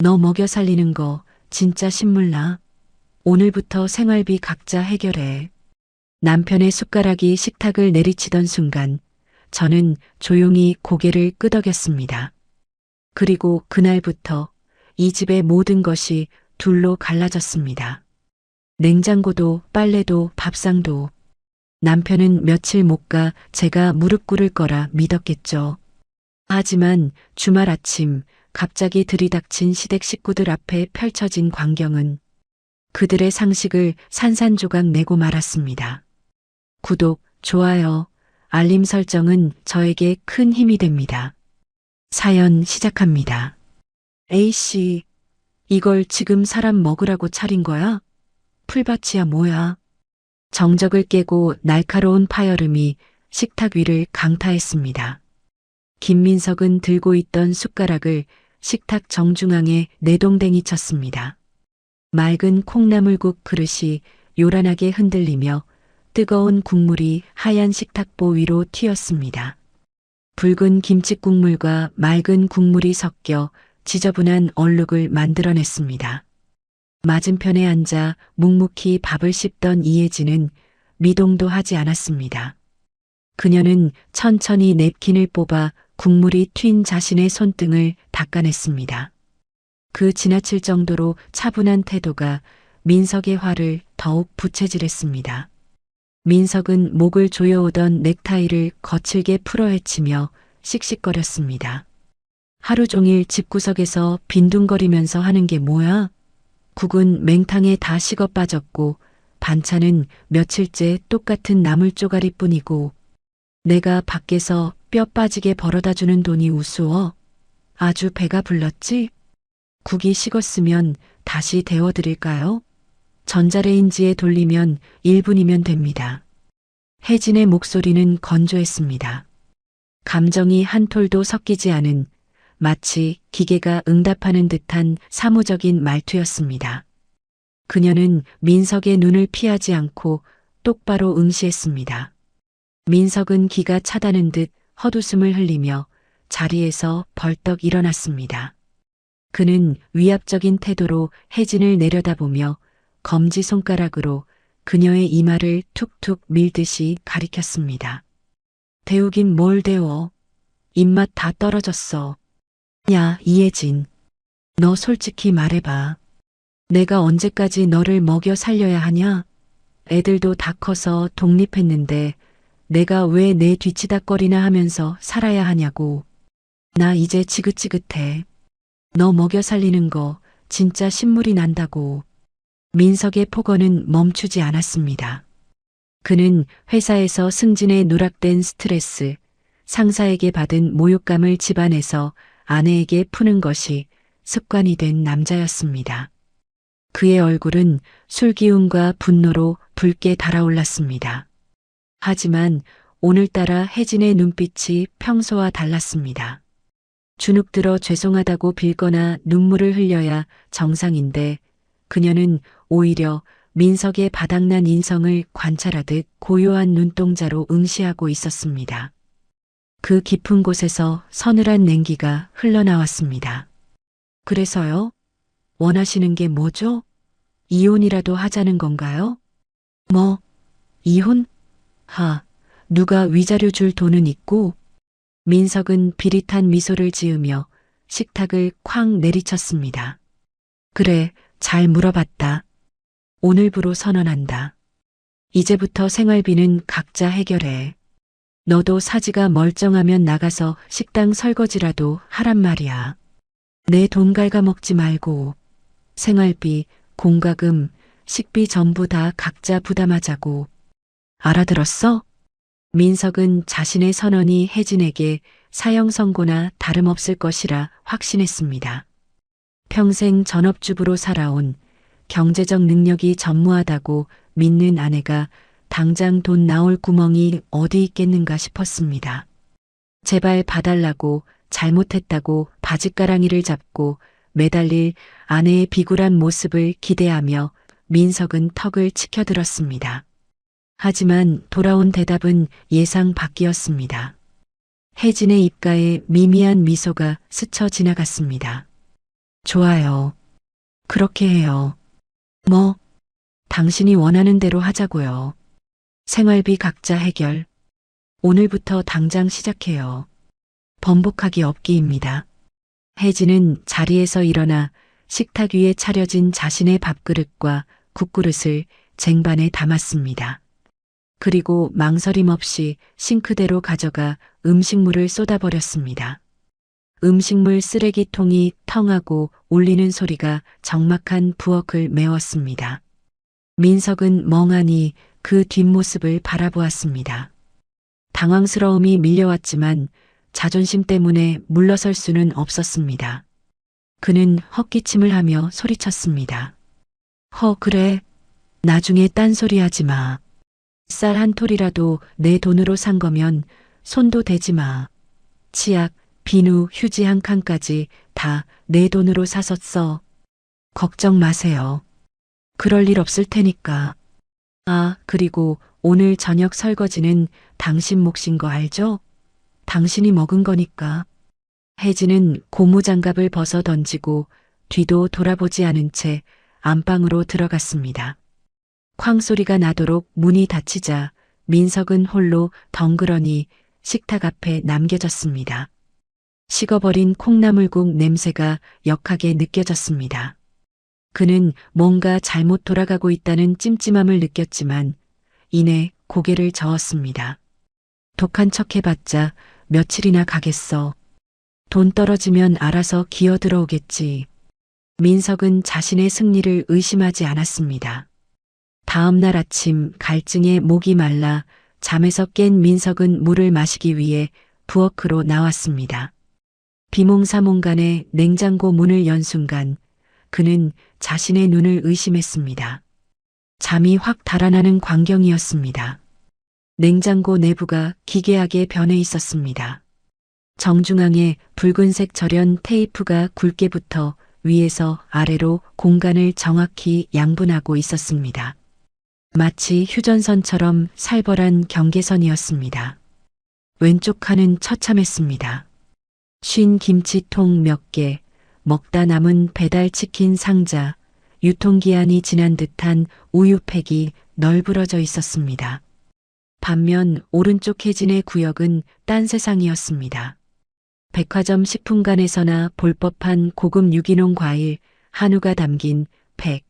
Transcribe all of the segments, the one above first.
너 먹여 살리는 거 진짜 신물나. 오늘부터 생활비 각자 해결해. 남편의 숟가락이 식탁을 내리치던 순간 저는 조용히 고개를 끄덕였습니다. 그리고 그날부터 이 집의 모든 것이 둘로 갈라졌습니다. 냉장고도 빨래도 밥상도. 남편은 며칠 못 가 제가 무릎 꿇을 거라 믿었겠죠. 하지만 주말 아침 갑자기 들이닥친 시댁 식구들 앞에 펼쳐진 광경은 그들의 상식을 산산조각 내고 말았습니다. 구독, 좋아요, 알림 설정은 저에게 큰 힘이 됩니다. 사연 시작합니다. A씨, 이걸 지금 사람 먹으라고 차린 거야? 풀밭이야 뭐야? 정적을 깨고 날카로운 파열음이 식탁 위를 강타했습니다. 김민석은 들고 있던 숟가락을 식탁 정중앙에 내동댕이 쳤습니다. 맑은 콩나물국 그릇이 요란하게 흔들리며 뜨거운 국물이 하얀 식탁보 위로 튀었습니다. 붉은 김치국물과 맑은 국물이 섞여 지저분한 얼룩을 만들어냈습니다. 맞은편에 앉아 묵묵히 밥을 씹던 이혜진은 미동도 하지 않았습니다. 그녀는 천천히 냅킨을 뽑아 국물이 튄 자신의 손등을 닦아냈습니다. 그 지나칠 정도로 차분한 태도가 민석의 화를 더욱 부채질했습니다. 민석은 목을 조여오던 넥타이를 거칠게 풀어헤치며 씩씩거렸습니다. 하루 종일 집구석에서 빈둥거리면서 하는 게 뭐야? 국은 맹탕에 다 식어 빠졌고 반찬은 며칠째 똑같은 나물 쪼가리뿐이고 내가 밖에서 뼈 빠지게 벌어다 주는 돈이 우스워? 아주 배가 불렀지? 국이 식었으면 다시 데워드릴까요? 전자레인지에 돌리면 1분이면 됩니다. 혜진의 목소리는 건조했습니다. 감정이 한 톨도 섞이지 않은 마치 기계가 응답하는 듯한 사무적인 말투였습니다. 그녀는 민석의 눈을 피하지 않고 똑바로 응시했습니다. 민석은 기가 차다는 듯 헛웃음을 흘리며 자리에서 벌떡 일어났습니다. 그는 위압적인 태도로 혜진을 내려다보며 검지손가락으로 그녀의 이마를 툭툭 밀듯이 가리켰습니다. 데우긴 뭘 데워. 입맛 다 떨어졌어. 야, 이혜진. 너 솔직히 말해봐. 내가 언제까지 너를 먹여 살려야 하냐? 애들도 다 커서 독립했는데 내가 왜 내 뒤치다꺼리나 하면서 살아야 하냐고. 나 이제 지긋지긋해. 너 먹여 살리는 거 진짜 신물이 난다고. 민석의 폭언은 멈추지 않았습니다. 그는 회사에서 승진에 누락된 스트레스, 상사에게 받은 모욕감을 집안에서 아내에게 푸는 것이 습관이 된 남자였습니다. 그의 얼굴은 술기운과 분노로 붉게 달아올랐습니다. 하지만 오늘따라 혜진의 눈빛이 평소와 달랐습니다. 주눅 들어 죄송하다고 빌거나 눈물을 흘려야 정상인데 그녀는 오히려 민석의 바닥난 인성을 관찰하듯 고요한 눈동자로 응시하고 있었습니다. 그 깊은 곳에서 서늘한 냉기가 흘러나왔습니다. 그래서요? 원하시는 게 뭐죠? 이혼이라도 하자는 건가요? 뭐, 이혼? 누가 위자료 줄 돈은 있고? 민석은 비릿한 미소를 지으며 식탁을 쾅 내리쳤습니다. 그래, 잘 물어봤다. 오늘부로 선언한다. 이제부터 생활비는 각자 해결해. 너도 사지가 멀쩡하면 나가서 식당 설거지라도 하란 말이야. 내 돈 갉아먹지 말고 생활비, 공과금, 식비 전부 다 각자 부담하자고. 알아들었어? 민석은 자신의 선언이 혜진에게 사형 선고나 다름없을 것이라 확신했습니다. 평생 전업주부로 살아온 경제적 능력이 전무하다고 믿는 아내가 당장 돈 나올 구멍이 어디 있겠는가 싶었습니다. 제발 봐달라고 잘못했다고 바짓가랑이를 잡고 매달릴 아내의 비굴한 모습을 기대하며 민석은 턱을 치켜들었습니다. 하지만 돌아온 대답은 예상 밖이었습니다. 혜진의 입가에 미미한 미소가 스쳐 지나갔습니다. 좋아요. 그렇게 해요. 뭐, 당신이 원하는 대로 하자고요. 생활비 각자 해결. 오늘부터 당장 시작해요. 번복하기 없기입니다. 혜진은 자리에서 일어나 식탁 위에 차려진 자신의 밥그릇과 국그릇을 쟁반에 담았습니다. 그리고 망설임 없이 싱크대로 가져가 음식물을 쏟아버렸습니다. 음식물 쓰레기통이 텅하고 울리는 소리가 적막한 부엌을 메웠습니다. 민석은 멍하니 그 뒷모습을 바라보았습니다. 당황스러움이 밀려왔지만 자존심 때문에 물러설 수는 없었습니다. 그는 헛기침을 하며 소리쳤습니다. 그래. 나중에 딴소리 하지 마. 쌀 한 톨이라도 내 돈으로 산 거면 손도 대지 마. 치약, 비누, 휴지 한 칸까지 다 내 돈으로 사서 써. 걱정 마세요. 그럴 일 없을 테니까. 그리고 오늘 저녁 설거지는 당신 몫인 거 알죠? 당신이 먹은 거니까. 혜진은 고무장갑을 벗어 던지고 뒤도 돌아보지 않은 채 안방으로 들어갔습니다. 쾅 소리가 나도록 문이 닫히자 민석은 홀로 덩그러니 식탁 앞에 남겨졌습니다. 식어버린 콩나물국 냄새가 역하게 느껴졌습니다. 그는 뭔가 잘못 돌아가고 있다는 찜찜함을 느꼈지만 이내 고개를 저었습니다. 독한 척 해봤자 며칠이나 가겠어. 돈 떨어지면 알아서 기어 들어오겠지. 민석은 자신의 승리를 의심하지 않았습니다. 다음 날 아침 갈증에 목이 말라 잠에서 깬 민석은 물을 마시기 위해 부엌으로 나왔습니다. 비몽사몽간에 냉장고 문을 연 순간 그는 자신의 눈을 의심했습니다. 잠이 확 달아나는 광경이었습니다. 냉장고 내부가 기괴하게 변해 있었습니다. 정중앙에 붉은색 절연 테이프가 굵게 붙어 위에서 아래로 공간을 정확히 양분하고 있었습니다. 마치 휴전선처럼 살벌한 경계선이었습니다. 왼쪽 칸은 처참했습니다. 쉰 김치통 몇 개, 먹다 남은 배달치킨 상자, 유통기한이 지난 듯한 우유팩이 널브러져 있었습니다. 반면 오른쪽 혜진의 구역은 딴 세상이었습니다. 백화점 식품관에서나 볼 법한 고급 유기농 과일, 한우가 담긴 팩,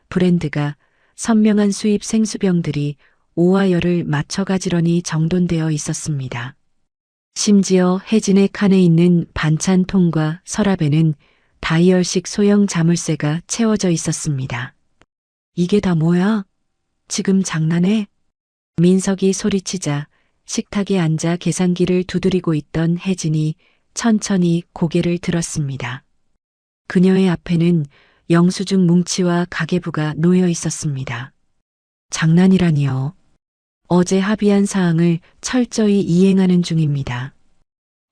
브랜드가 선명한 수입 생수병들이 오와 열을 맞춰 가지런히 정돈되어 있었습니다. 심지어 혜진의 칸에 있는 반찬통과 서랍에는 다이얼식 소형 자물쇠가 채워져 있었습니다. 이게 다 뭐야? 지금 장난해? 민석이 소리치자 식탁에 앉아 계산기를 두드리고 있던 혜진이 천천히 고개를 들었습니다. 그녀의 앞에는 영수증 뭉치와 가계부가 놓여 있었습니다. 장난이라니요. 어제 합의한 사항을 철저히 이행하는 중입니다.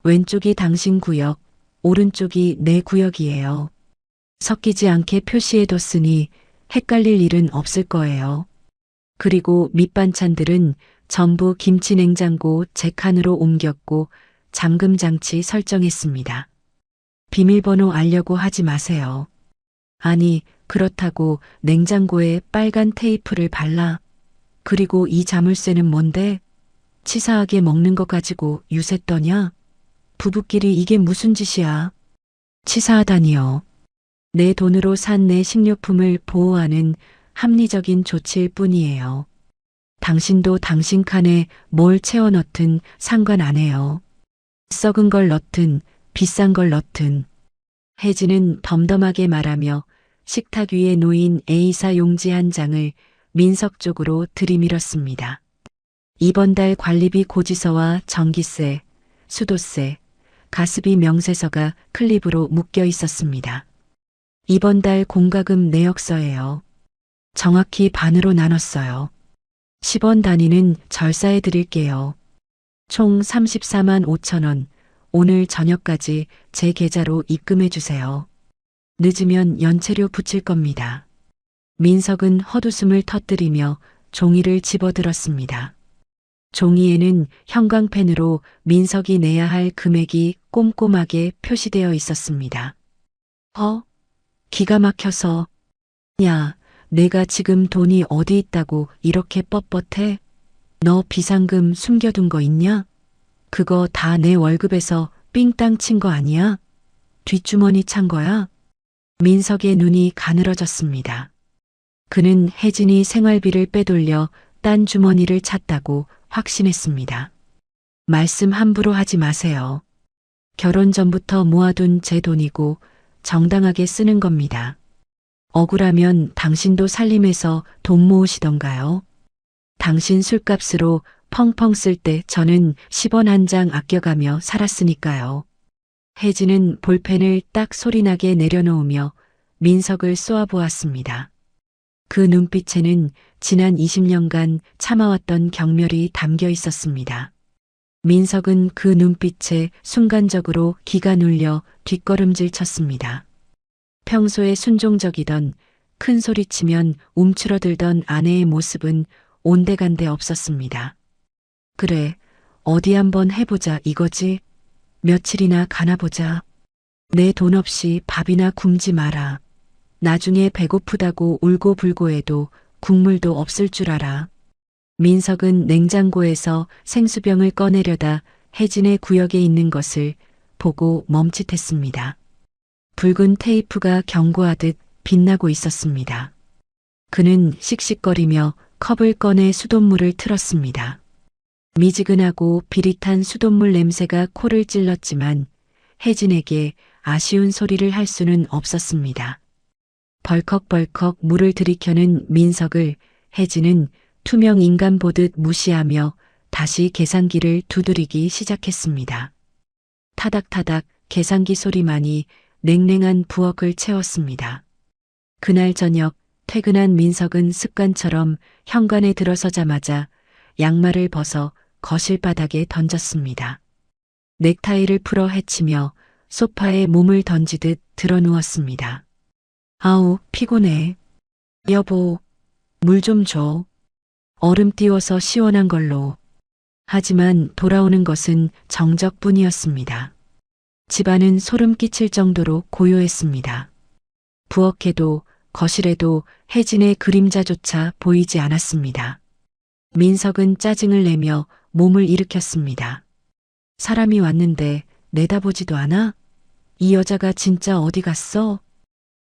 왼쪽이 당신 구역, 오른쪽이 내 구역이에요. 섞이지 않게 표시해뒀으니 헷갈릴 일은 없을 거예요. 그리고 밑반찬들은 전부 김치 냉장고 제 칸으로 옮겼고 잠금 장치 설정했습니다. 비밀번호 알려고 하지 마세요. 아니, 그렇다고 냉장고에 빨간 테이프를 발라. 그리고 이 자물쇠는 뭔데? 치사하게 먹는 거 가지고 유세 떠냐? 부부끼리 이게 무슨 짓이야? 치사하다니요. 내 돈으로 산 내 식료품을 보호하는 합리적인 조치일 뿐이에요. 당신도 당신 칸에 뭘 채워 넣든 상관 안 해요. 썩은 걸 넣든 비싼 걸 넣든. 혜진은 덤덤하게 말하며 식탁 위에 놓인 A사 용지 한 장을 민석 쪽으로 들이밀었습니다. 이번 달 관리비 고지서와 전기세, 수도세, 가스비 명세서가 클립으로 묶여 있었습니다. 이번 달 공과금 내역서예요. 정확히 반으로 나눴어요. 10원 단위는 절사해 드릴게요. 총 34만 5천 원. 오늘 저녁까지 제 계좌로 입금해 주세요. 늦으면 연체료 붙일 겁니다. 민석은 헛웃음을 터뜨리며 종이를 집어들었습니다. 종이에는 형광펜으로 민석이 내야 할 금액이 꼼꼼하게 표시되어 있었습니다. 기가 막혀서 야, 내가 지금 돈이 어디 있다고 이렇게 뻣뻣해? 너 비상금 숨겨둔 거 있냐? 그거 다 내 월급에서 삥땅 친 거 아니야? 뒷주머니 찬 거야? 민석의 눈이 가늘어졌습니다. 그는 혜진이 생활비를 빼돌려 딴 주머니를 찾다고 확신했습니다. 말씀 함부로 하지 마세요. 결혼 전부터 모아둔 제 돈이고 정당하게 쓰는 겁니다. 억울하면 당신도 살림해서 돈 모으시던가요? 당신 술값으로 펑펑 쓸 때 저는 10원 한 장 아껴가며 살았으니까요. 혜진은 볼펜을 딱 소리나게 내려놓으며 민석을 쏘아보았습니다. 그 눈빛에는 지난 20년간 참아왔던 경멸이 담겨 있었습니다. 민석은 그 눈빛에 순간적으로 기가 눌려 뒷걸음질 쳤습니다. 평소에 순종적이던 큰 소리치면 움츠러들던 아내의 모습은 온데간데 없었습니다. 그래, 어디 한번 해보자 이거지? 며칠이나 가나보자. 내 돈 없이 밥이나 굶지 마라. 나중에 배고프다고 울고불고 해도 국물도 없을 줄 알아. 민석은 냉장고에서 생수병을 꺼내려다 혜진의 구역에 있는 것을 보고 멈칫했습니다. 붉은 테이프가 경고하듯 빛나고 있었습니다. 그는 씩씩거리며 컵을 꺼내 수돗물을 틀었습니다. 미지근하고 비릿한 수돗물 냄새가 코를 찔렀지만 혜진에게 아쉬운 소리를 할 수는 없었습니다. 벌컥벌컥 물을 들이켜는 민석을 혜진은 투명 인간 보듯 무시하며 다시 계산기를 두드리기 시작했습니다. 타닥타닥 계산기 소리만이 냉랭한 부엌을 채웠습니다. 그날 저녁 퇴근한 민석은 습관처럼 현관에 들어서자마자 양말을 벗어 거실 바닥에 던졌습니다. 넥타이를 풀어 헤치며 소파에 몸을 던지듯 드러누웠습니다. 아우, 피곤해. 여보, 물 좀 줘. 얼음 띄워서 시원한 걸로. 하지만 돌아오는 것은 정적뿐이었습니다. 집안은 소름 끼칠 정도로 고요했습니다. 부엌에도 거실에도 혜진의 그림자조차 보이지 않았습니다. 민석은 짜증을 내며 몸을 일으켰습니다. 사람이 왔는데 내다보지도 않아? 이 여자가 진짜 어디 갔어?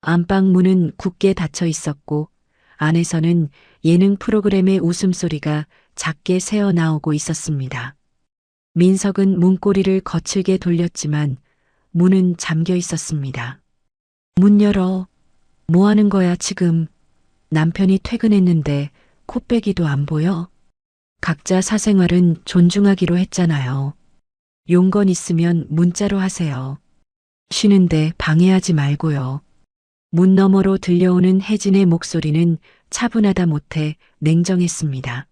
안방 문은 굳게 닫혀 있었고 안에서는 예능 프로그램의 웃음소리가 작게 새어나오고 있었습니다. 민석은 문고리를 거칠게 돌렸지만 문은 잠겨 있었습니다. 문 열어. 뭐 하는 거야 지금? 남편이 퇴근했는데 코빼기도 안 보여? 각자 사생활은 존중하기로 했잖아요. 용건 있으면 문자로 하세요. 쉬는데 방해하지 말고요. 문 너머로 들려오는 혜진의 목소리는 차분하다 못해 냉정했습니다.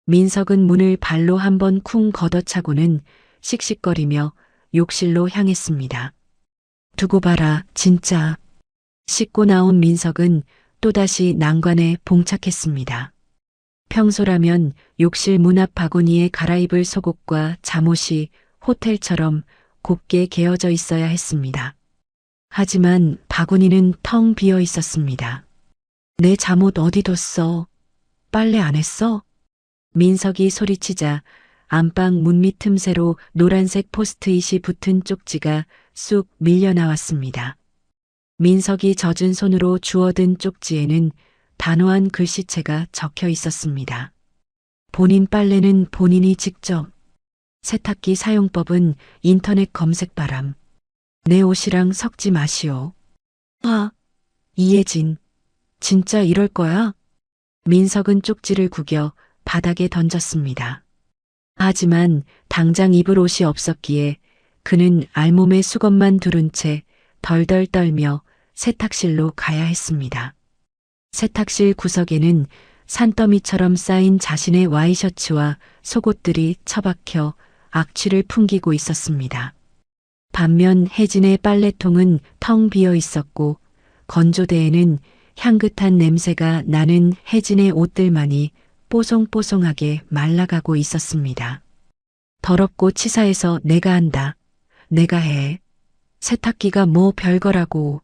민석은 문을 발로 한번 쿵 걷어차고는 씩씩거리며 욕실로 향했습니다. 두고 봐라, 진짜. 씻고 나온 민석은 또다시 난관에 봉착했습니다. 평소라면 욕실 문 앞 바구니에 갈아입을 속옷과 잠옷이 호텔처럼 곱게 개어져 있어야 했습니다. 하지만 바구니는 텅 비어 있었습니다. 내 잠옷 어디 뒀어? 빨래 안 했어? 민석이 소리치자 안방 문밑 틈새로 노란색 포스트잇이 붙은 쪽지가 쑥 밀려 나왔습니다. 민석이 젖은 손으로 주워든 쪽지에는 단호한 글씨체가 적혀 있었습니다. 본인 빨래는 본인이 직접. 세탁기 사용법은 인터넷 검색 바람. 내 옷이랑 섞지 마시오. 아, 이혜진. 진짜 이럴 거야? 민석은 쪽지를 구겨 바닥에 던졌습니다. 하지만 당장 입을 옷이 없었기에 그는 알몸에 수건만 두른 채 덜덜 떨며 세탁실로 가야 했습니다. 세탁실 구석에는 산더미처럼 쌓인 자신의 와이셔츠와 속옷들이 처박혀 악취를 풍기고 있었습니다. 반면 혜진의 빨래통은 텅 비어 있었고 건조대에는 향긋한 냄새가 나는 혜진의 옷들만이 뽀송뽀송하게 말라가고 있었습니다. 더럽고 치사해서 내가 한다. 내가 해. 세탁기가 뭐 별거라고.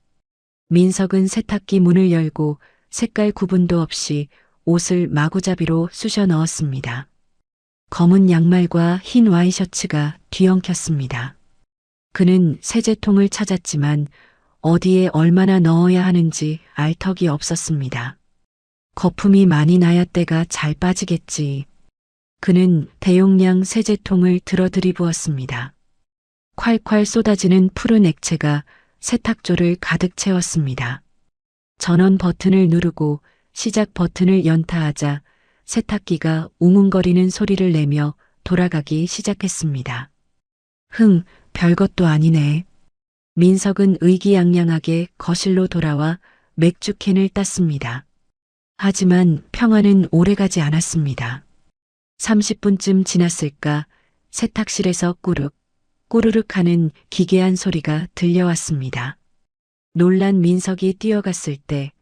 민석은 세탁기 문을 열고 색깔 구분도 없이 옷을 마구잡이로 쑤셔 넣었습니다. 검은 양말과 흰 와이셔츠가 뒤엉켰습니다. 그는 세제통을 찾았지만 어디에 얼마나 넣어야 하는지 알 턱이 없었습니다. 거품이 많이 나야 때가 잘 빠지겠지. 그는 대용량 세제통을 들어 들이부었습니다. 콸콸 쏟아지는 푸른 액체가 세탁조를 가득 채웠습니다. 전원 버튼을 누르고 시작 버튼을 연타하자 세탁기가 웅웅거리는 소리를 내며 돌아가기 시작했습니다. 별것도 아니네. 민석은 의기양양하게 거실로 돌아와 맥주캔을 땄습니다. 하지만 평화는 오래가지 않았습니다. 30분쯤 지났을까 세탁실에서 꾸룩, 꾸르륵 하는 기괴한 소리가 들려왔습니다. 놀란 민석이 뛰어갔을 때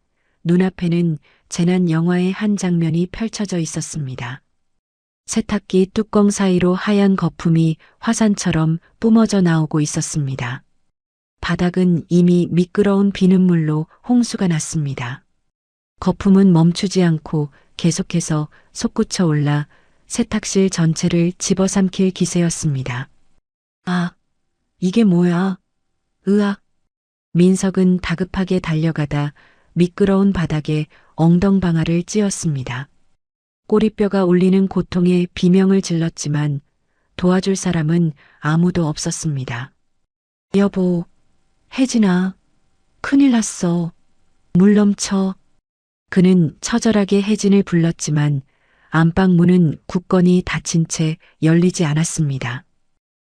눈앞에는 재난 영화의 한 장면이 펼쳐져 있었습니다. 세탁기 뚜껑 사이로 하얀 거품이 화산처럼 뿜어져 나오고 있었습니다. 바닥은 이미 미끄러운 비눗물로 홍수가 났습니다. 거품은 멈추지 않고 계속해서 솟구쳐 올라 세탁실 전체를 집어삼킬 기세였습니다. 아, 이게 뭐야? 으악. 민석은 다급하게 달려가다 미끄러운 바닥에 엉덩방아를 찧었습니다. 꼬리뼈가 울리는 고통에 비명을 질렀지만 도와줄 사람은 아무도 없었습니다. 여보, 혜진아, 큰일 났어. 물 넘쳐. 그는 처절하게 혜진을 불렀지만 안방 문은 굳건히 닫힌 채 열리지 않았습니다.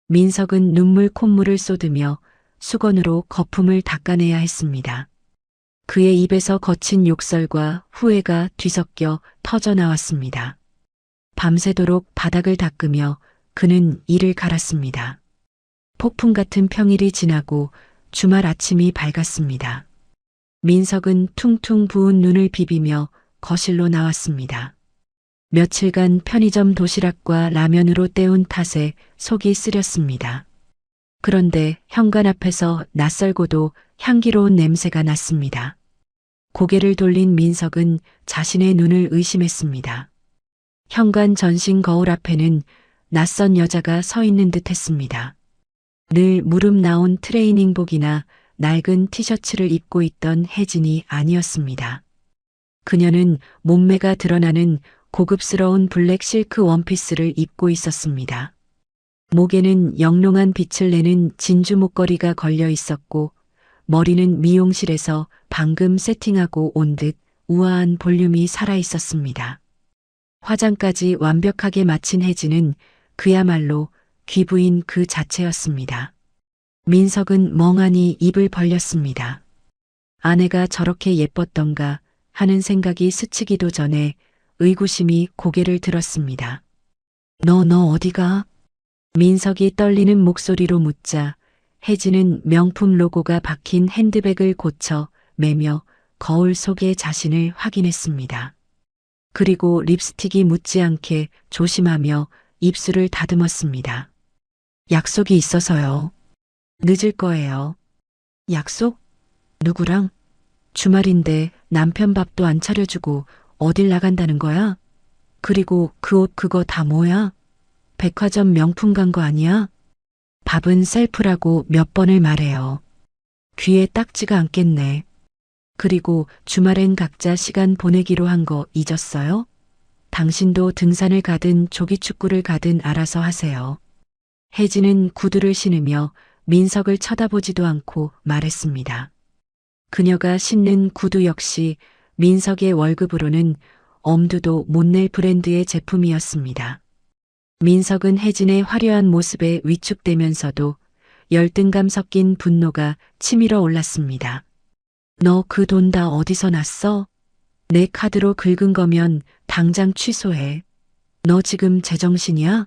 민석은 눈물 콧물을 쏟으며 수건으로 거품을 닦아내야 했습니다. 그의 입에서 거친 욕설과 후회가 뒤섞여 터져나왔습니다. 밤새도록 바닥을 닦으며 그는 이를 갈았습니다. 폭풍 같은 평일이 지나고 주말 아침이 밝았습니다. 민석은 퉁퉁 부은 눈을 비비며 거실로 나왔습니다. 며칠간 편의점 도시락과 라면으로 때운 탓에 속이 쓰렸습니다. 그런데 현관 앞에서 낯설고도 향기로운 냄새가 났습니다. 고개를 돌린 민석은 자신의 눈을 의심했습니다. 현관 전신 거울 앞에는 낯선 여자가 서 있는 듯 했습니다. 늘 무릎 나온 트레이닝복이나 낡은 티셔츠를 입고 있던 혜진이 아니었습니다. 그녀는 몸매가 드러나는 고급스러운 블랙 실크 원피스를 입고 있었습니다. 목에는 영롱한 빛을 내는 진주 목걸이가 걸려 있었고 머리는 미용실에서 방금 세팅하고 온 듯 우아한 볼륨이 살아 있었습니다. 화장까지 완벽하게 마친 혜진은 그야말로 귀부인 그 자체였습니다. 민석은 멍하니 입을 벌렸습니다. 아내가 저렇게 예뻤던가 하는 생각이 스치기도 전에 의구심이 고개를 들었습니다. 너 어디가? 민석이 떨리는 목소리로 묻자 혜진은 명품 로고가 박힌 핸드백을 고쳐 매며 거울 속의 자신을 확인했습니다. 그리고 립스틱이 묻지 않게 조심하며 입술을 다듬었습니다. 약속이 있어서요. 늦을 거예요. 약속? 누구랑? 주말인데 남편 밥도 안 차려주고 어딜 나간다는 거야? 그리고 그 옷 그거 다 뭐야? 백화점 명품 간 거 아니야? 밥은 셀프라고 몇 번을 말해요. 귀에 딱지가 않겠네. 그리고 주말엔 각자 시간 보내기로 한 거 잊었어요? 당신도 등산을 가든 조기축구를 가든 알아서 하세요. 혜진은 구두를 신으며 민석을 쳐다보지도 않고 말했습니다. 그녀가 신는 구두 역시 민석의 월급으로는 엄두도 못 낼 브랜드의 제품이었습니다. 민석은 혜진의 화려한 모습에 위축되면서도 열등감 섞인 분노가 치밀어 올랐습니다. 너 그 돈 다 어디서 났어? 내 카드로 긁은 거면 당장 취소해. 너 지금 제정신이야?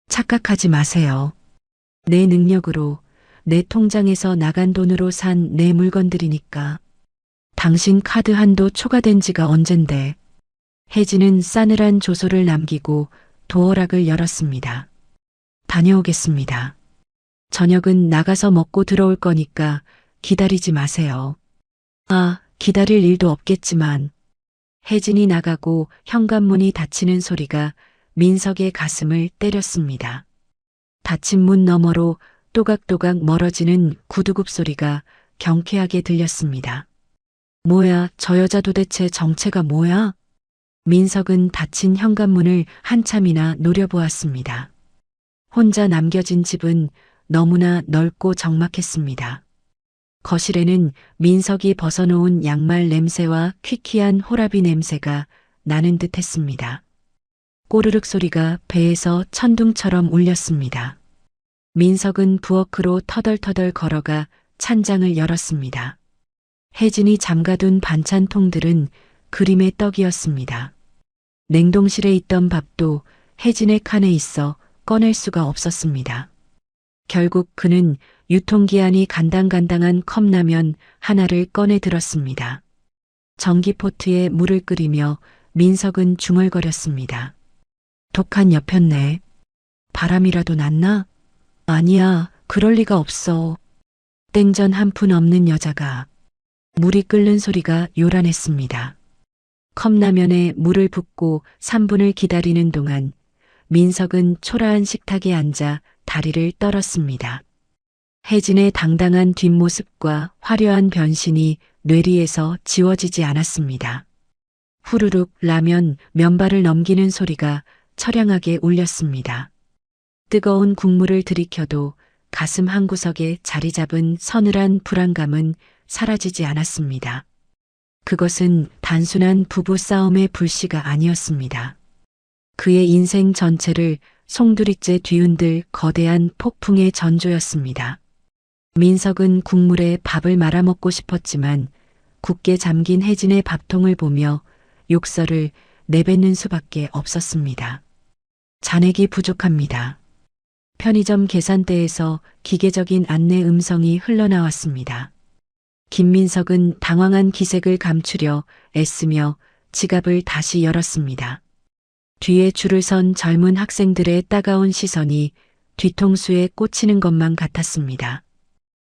착각하지 마세요. 내 능력으로 내 통장에서 나간 돈으로 산 내 물건들이니까. 당신 카드 한도 초과된 지가 언젠데. 혜진은 싸늘한 조소를 남기고 도어락을 열었습니다. 다녀오겠습니다. 저녁은 나가서 먹고 들어올 거니까 기다리지 마세요. 아, 기다릴 일도 없겠지만. 혜진이 나가고 현관문이 닫히는 소리가 민석의 가슴을 때렸습니다. 닫힌 문 너머로 또각또각 멀어지는 구두굽 소리가 경쾌하게 들렸습니다. 뭐야, 저 여자 도대체 정체가 뭐야? 민석은 닫힌 현관문을 한참이나 노려보았습니다. 혼자 남겨진 집은 너무나 넓고 적막했습니다. 거실에는 민석이 벗어놓은 양말 냄새와 퀴퀴한 호라비 냄새가 나는 듯 했습니다. 꼬르륵 소리가 배에서 천둥처럼 울렸습니다. 민석은 부엌으로 터덜터덜 걸어가 찬장을 열었습니다. 혜진이 잠가둔 반찬통들은 그림의 떡이었습니다. 냉동실에 있던 밥도 혜진의 칸에 있어 꺼낼 수가 없었습니다. 결국 그는 유통기한이 간당간당한 컵라면 하나를 꺼내 들었습니다. 전기포트에 물을 끓이며 민석은 중얼거렸습니다. 독한 엿폈네. 바람이라도 났나? 아니야, 그럴 리가 없어. 땡전 한 푼 없는 여자가. 물이 끓는 소리가 요란했습니다. 컵라면에 물을 붓고 3분을 기다리는 동안 민석은 초라한 식탁에 앉아 다리를 떨었습니다. 혜진의 당당한 뒷모습과 화려한 변신이 뇌리에서 지워지지 않았습니다. 후루룩 라면 면발을 넘기는 소리가 처량하게 울렸습니다. 뜨거운 국물을 들이켜도 가슴 한구석에 자리 잡은 서늘한 불안감은 사라지지 않았습니다. 그것은 단순한 부부 싸움의 불씨가 아니었습니다. 그의 인생 전체를 송두리째 뒤흔들 거대한 폭풍의 전조였습니다. 민석은 국물에 밥을 말아먹고 싶었지만 굳게 잠긴 혜진의 밥통을 보며 욕설을 내뱉는 수밖에 없었습니다. 잔액이 부족합니다. 편의점 계산대에서 기계적인 안내 음성이 흘러나왔습니다. 김민석은 당황한 기색을 감추려 애쓰며 지갑을 다시 열었습니다. 뒤에 줄을 선 젊은 학생들의 따가운 시선이 뒤통수에 꽂히는 것만 같았습니다.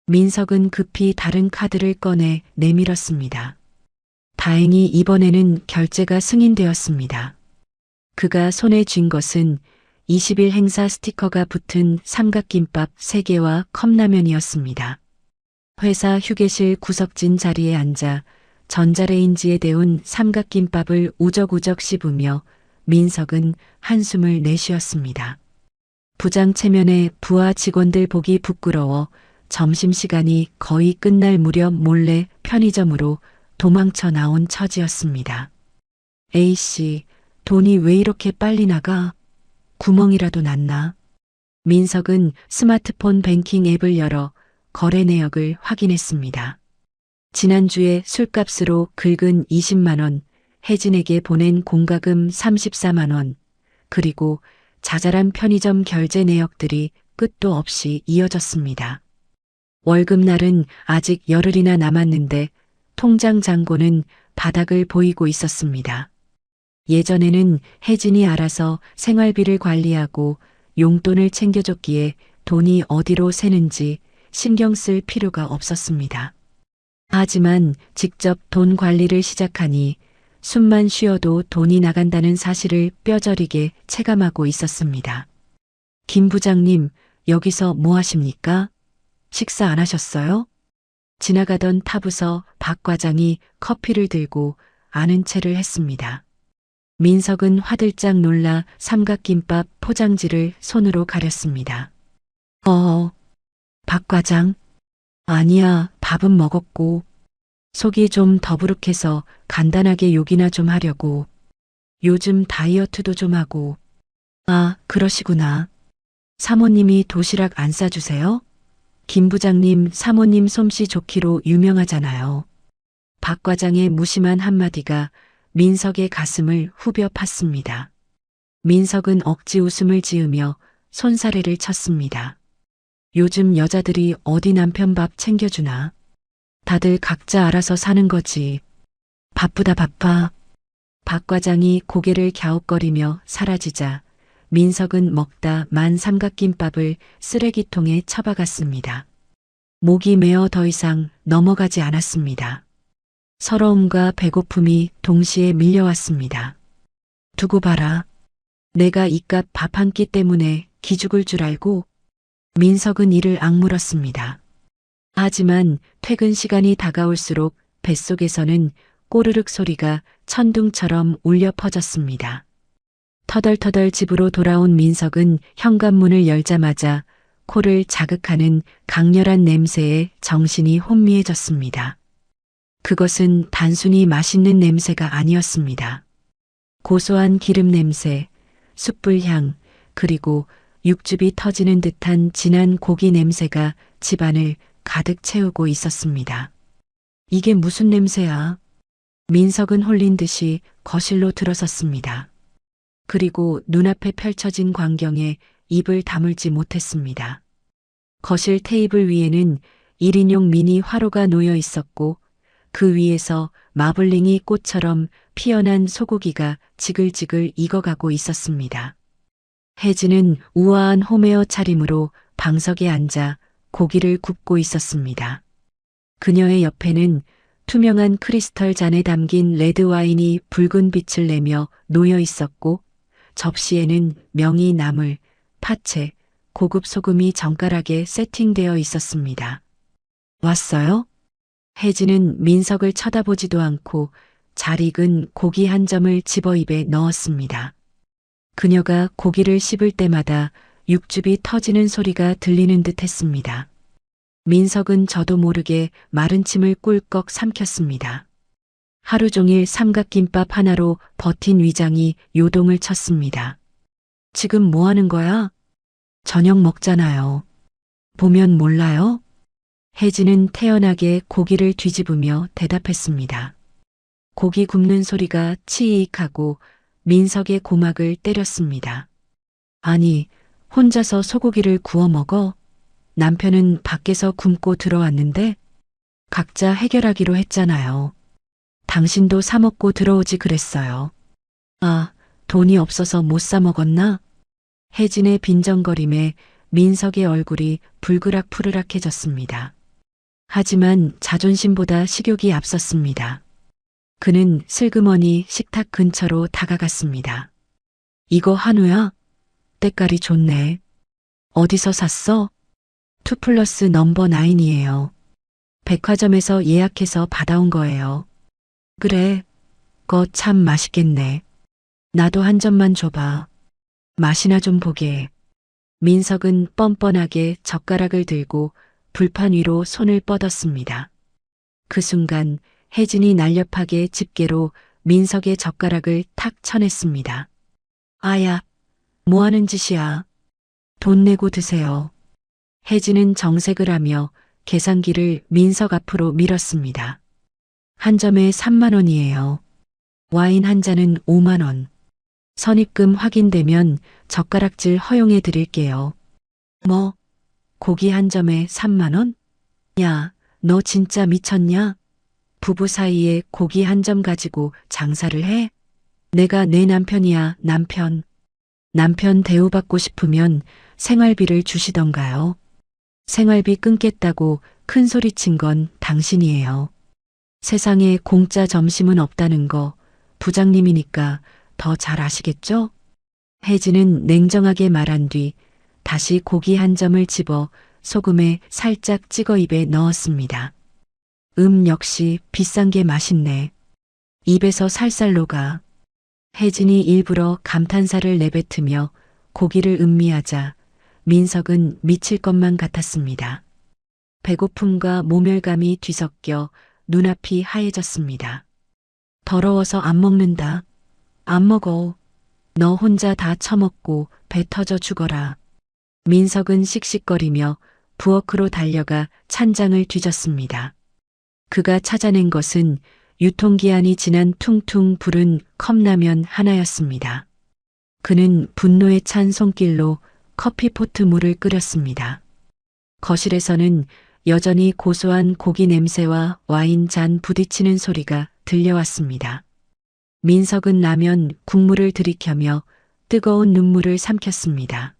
민석은 급히 다른 카드를 꺼내 내밀었습니다. 다행히 이번에는 결제가 승인되었습니다. 그가 손에 쥔 것은 20일 행사 스티커가 붙은 삼각김밥 3개와 컵라면이었습니다. 회사 휴게실 구석진 자리에 앉아 전자레인지에 데운 삼각김밥을 우적우적 씹으며 민석은 한숨을 내쉬었습니다. 부장 체면에 부하 직원들 보기 부끄러워 점심시간이 거의 끝날 무렵 몰래 편의점으로 도망쳐 나온 처지였습니다. A씨, 돈이 왜 이렇게 빨리 나가? 구멍이라도 났나? 민석은 스마트폰 뱅킹 앱을 열어 거래 내역을 확인했습니다. 지난주에 술값으로 긁은 20만 원, 혜진에게 보낸 공과금 34만 원, 그리고 자잘한 편의점 결제 내역들이 끝도 없이 이어졌습니다. 월급날은 아직 열흘이나 남았는데 통장 잔고는 바닥을 보이고 있었습니다. 예전에는 혜진이 알아서 생활비를 관리하고 용돈을 챙겨줬기에 돈이 어디로 새는지 신경 쓸 필요가 없었습니다. 하지만 직접 돈 관리를 시작하니 숨만 쉬어도 돈이 나간다는 사실을 뼈저리게 체감하고 있었습니다. 김 부장님, 여기서 뭐 하십니까? 식사 안 하셨어요? 지나가던 탑에서 박 과장이 커피를 들고 아는 체를 했습니다. 민석은 화들짝 놀라 삼각김밥 포장지를 손으로 가렸습니다. 박 과장? 아니야, 밥은 먹었고. 속이 좀 더부룩해서 간단하게 욕이나 좀 하려고. 요즘 다이어트도 좀 하고. 아, 그러시구나. 사모님이 도시락 안 싸주세요? 김 부장님 사모님 솜씨 좋기로 유명하잖아요. 박 과장의 무심한 한마디가 민석의 가슴을 후벼 팠습니다. 민석은 억지 웃음을 지으며 손사래를 쳤습니다. 요즘 여자들이 어디 남편 밥 챙겨주나? 다들 각자 알아서 사는 거지. 바쁘다 바빠. 박 과장이 고개를 갸웃거리며 사라지자 민석은 먹다 만 삼각김밥을 쓰레기통에 처박았습니다. 목이 메어 더 이상 넘어가지 않았습니다. 서러움과 배고픔이 동시에 밀려왔습니다. 두고 봐라. 내가 이깟 밥 한 끼 때문에 기죽을 줄 알고? 민석은 이를 악물었습니다. 하지만 퇴근 시간이 다가올수록 뱃속에서는 꼬르륵 소리가 천둥처럼 울려 퍼졌습니다. 터덜터덜 집으로 돌아온 민석은 현관문을 열자마자 코를 자극하는 강렬한 냄새에 정신이 혼미해졌습니다. 그것은 단순히 맛있는 냄새가 아니었습니다. 고소한 기름 냄새, 숯불 향, 그리고 육즙이 터지는 듯한 진한 고기 냄새가 집안을 가득 채우고 있었습니다. 이게 무슨 냄새야? 민석은 홀린 듯이 거실로 들어섰습니다. 그리고 눈앞에 펼쳐진 광경에 입을 다물지 못했습니다. 거실 테이블 위에는 1인용 미니 화로가 놓여 있었고 그 위에서 마블링이 꽃처럼 피어난 소고기가 지글지글 익어가고 있었습니다. 혜진은 우아한 홈웨어 차림으로 방석에 앉아 고기를 굽고 있었습니다. 그녀의 옆에는 투명한 크리스털 잔에 담긴 레드와인이 붉은 빛을 내며 놓여 있었고 접시에는 명이 나물, 파채, 고급 소금이 정갈하게 세팅되어 있었습니다. 왔어요? 혜진은 민석을 쳐다보지도 않고 잘 익은 고기 한 점을 집어 입에 넣었습니다. 그녀가 고기를 씹을 때마다 육즙이 터지는 소리가 들리는 듯 했습니다. 민석은 저도 모르게 마른 침을 꿀꺽 삼켰습니다. 하루 종일 삼각김밥 하나로 버틴 위장이 요동을 쳤습니다. 지금 뭐 하는 거야? 저녁 먹잖아요. 보면 몰라요? 혜진은 태연하게 고기를 뒤집으며 대답했습니다. 고기 굽는 소리가 치익하고 민석의 고막을 때렸습니다. 아니, 혼자서 소고기를 구워 먹어? 남편은 밖에서 굶고 들어왔는데 각자 해결하기로 했잖아요. 당신도 사 먹고 들어오지 그랬어요. 아, 돈이 없어서 못 사 먹었나? 혜진의 빈정거림에 민석의 얼굴이 불그락푸르락해졌습니다. 하지만 자존심보다 식욕이 앞섰습니다. 그는 슬그머니 식탁 근처로 다가갔습니다. 이거 한우야? 때깔이 좋네. 어디서 샀어? 2플러스 넘버 9이에요. 백화점에서 예약해서 받아온 거예요. 그래, 거 참 맛있겠네. 나도 한 점만 줘봐. 맛이나 좀 보게. 민석은 뻔뻔하게 젓가락을 들고 불판 위로 손을 뻗었습니다. 그 순간 혜진이 날렵하게 집게로 민석의 젓가락을 탁 쳐냈습니다. 아야, 뭐 하는 짓이야? 돈 내고 드세요. 혜진은 정색을 하며 계산기를 민석 앞으로 밀었습니다. 한 점에 3만 원이에요. 와인 한 잔은 5만 원. 선입금 확인되면 젓가락질 허용해 드릴게요. 뭐? 고기 한 점에 3만 원? 야, 너 진짜 미쳤냐? 부부 사이에 고기 한 점 가지고 장사를 해? 내가 내 남편이야, 남편. 남편 대우받고 싶으면 생활비를 주시던가요. 생활비 끊겠다고 큰 소리 친 건 당신이에요. 세상에 공짜 점심은 없다는 거 부장님이니까 더 잘 아시겠죠? 혜진은 냉정하게 말한 뒤 다시 고기 한 점을 집어 소금에 살짝 찍어 입에 넣었습니다. 역시 비싼 게 맛있네. 입에서 살살 녹아. 혜진이 일부러 감탄사를 내뱉으며 고기를 음미하자 민석은 미칠 것만 같았습니다. 배고픔과 모멸감이 뒤섞여 눈앞이 하얘졌습니다. 더러워서 안 먹는다. 안 먹어. 너 혼자 다 처먹고 배 터져 죽어라. 민석은 씩씩거리며 부엌으로 달려가 찬장을 뒤졌습니다. 그가 찾아낸 것은 유통기한이 지난 퉁퉁 부른 컵라면 하나였습니다. 그는 분노에 찬 손길로 커피포트 물을 끓였습니다. 거실에서는 여전히 고소한 고기 냄새와 와인 잔 부딪히는 소리가 들려왔습니다. 민석은 라면 국물을 들이켜며 뜨거운 눈물을 삼켰습니다.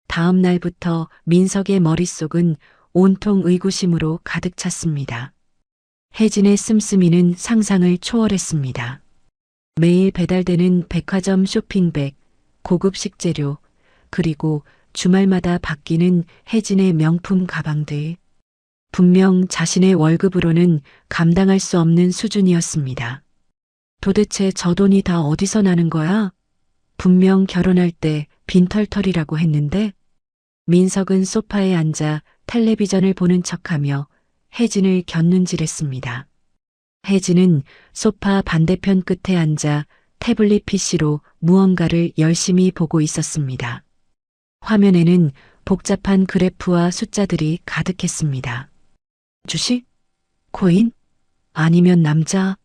다음 날부터 민석의 머릿속은 온통 의구심으로 가득 찼습니다. 혜진의 씀씀이는 상상을 초월했습니다. 매일 배달되는 백화점 쇼핑백, 고급 식재료, 그리고 주말마다 바뀌는 혜진의 명품 가방들. 분명 자신의 월급으로는 감당할 수 없는 수준이었습니다. 도대체 저 돈이 다 어디서 나는 거야? 분명 결혼할 때 빈털털이라고 했는데. 민석은 소파에 앉아 텔레비전을 보는 척하며 혜진을 곁눈질했습니다. 혜진은 소파 반대편 끝에 앉아 태블릿 PC로 무언가를 열심히 보고 있었습니다. 화면에는 복잡한 그래프와 숫자들이 가득했습니다. 주식? 코인? 아니면 남자?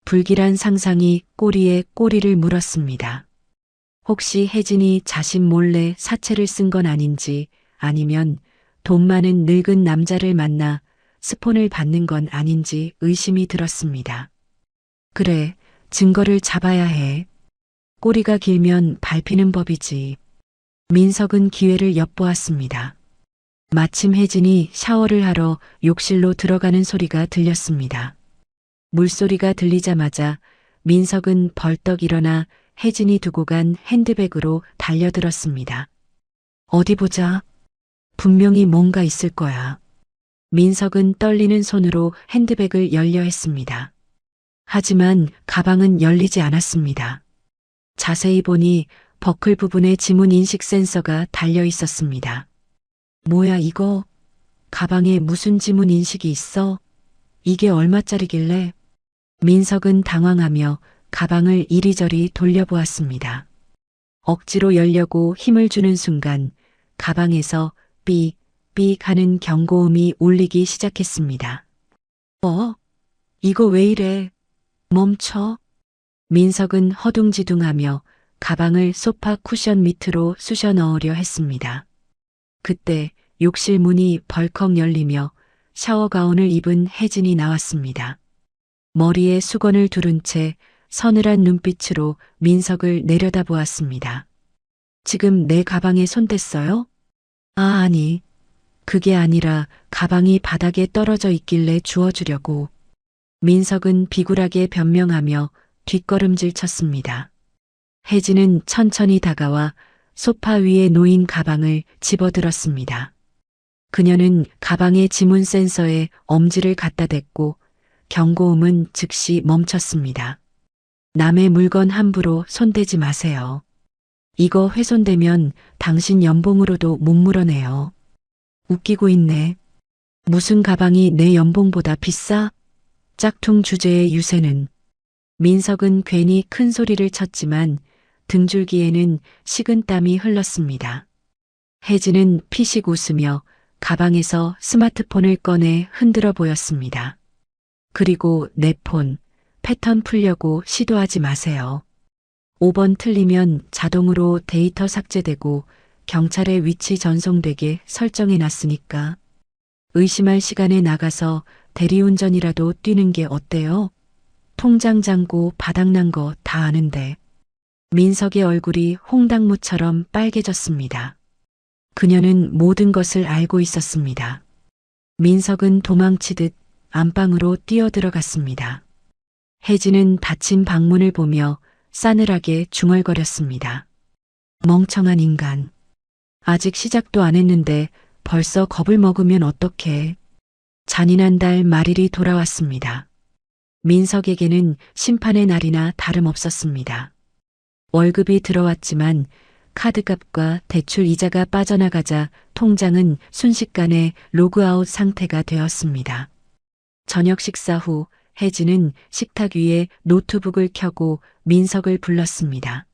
불길한 상상이 꼬리에 꼬리를 물었습니다. 혹시 혜진이 자신 몰래 사채를 쓴 건 아닌지, 아니면 돈 많은 늙은 남자를 만나 스폰을 받는 건 아닌지 의심이 들었습니다. 그래, 증거를 잡아야 해. 꼬리가 길면 밟히는 법이지. 민석은 기회를 엿보았습니다. 마침 혜진이 샤워를 하러 욕실로 들어가는 소리가 들렸습니다. 물소리가 들리자마자 민석은 벌떡 일어나 혜진이 두고 간 핸드백으로 달려들었습니다. 어디 보자. 분명히 뭔가 있을 거야. 민석은 떨리는 손으로 핸드백을 열려 했습니다. 하지만 가방은 열리지 않았습니다. 자세히 보니 버클 부분에 지문 인식 센서가 달려 있었습니다. 뭐야 이거? 가방에 무슨 지문 인식이 있어? 이게 얼마짜리길래? 민석은 당황하며 가방을 이리저리 돌려보았습니다. 억지로 열려고 힘을 주는 순간 가방에서 삑, 삑 하는 경고음이 울리기 시작했습니다. 이거 왜 이래? 멈춰. 민석은 허둥지둥하며 가방을 소파 쿠션 밑으로 쑤셔 넣으려 했습니다. 그때 욕실 문이 벌컥 열리며 샤워 가운을 입은 혜진이 나왔습니다. 머리에 수건을 두른 채 서늘한 눈빛으로 민석을 내려다보았습니다. 지금 내 가방에 손 댔어요? 아니. 그게 아니라 가방이 바닥에 떨어져 있길래 주워주려고. 민석은 비굴하게 변명하며 뒷걸음질 쳤습니다. 혜진은 천천히 다가와 소파 위에 놓인 가방을 집어들었습니다. 그녀는 가방의 지문 센서에 엄지를 갖다 댔고 경고음은 즉시 멈췄습니다. 남의 물건 함부로 손대지 마세요. 이거 훼손되면 당신 연봉으로도 못 물어내요. 웃기고 있네. 무슨 가방이 내 연봉보다 비싸? 짝퉁 주제의 유세는. 민석은 괜히 큰 소리를 쳤지만 등줄기에는 식은땀이 흘렀습니다. 혜진은 피식 웃으며 가방에서 스마트폰을 꺼내 흔들어 보였습니다. 그리고 내 폰, 패턴 풀려고 시도하지 마세요. 5번 틀리면 자동으로 데이터 삭제되고 경찰에 위치 전송되게 설정해 놨으니까. 의심할 시간에 나가서 대리운전이라도 뛰는 게 어때요? 통장 잔고 바닥난 거 다 아는데. 민석의 얼굴이 홍당무처럼 빨개졌습니다. 그녀는 모든 것을 알고 있었습니다. 민석은 도망치듯 안방으로 뛰어들어갔습니다. 혜진은 닫힌 방문을 보며 싸늘하게 중얼거렸습니다. 멍청한 인간. 아직 시작도 안 했는데 벌써 겁을 먹으면 어떡해. 잔인한 달 말일이 돌아왔습니다. 민석에게는 심판의 날이나 다름없었습니다. 월급이 들어왔지만 카드값과 대출 이자가 빠져나가자 통장은 순식간에 로그아웃 상태가 되었습니다. 저녁 식사 후 혜진은 식탁 위에 노트북을 켜고 민석을 불렀습니다.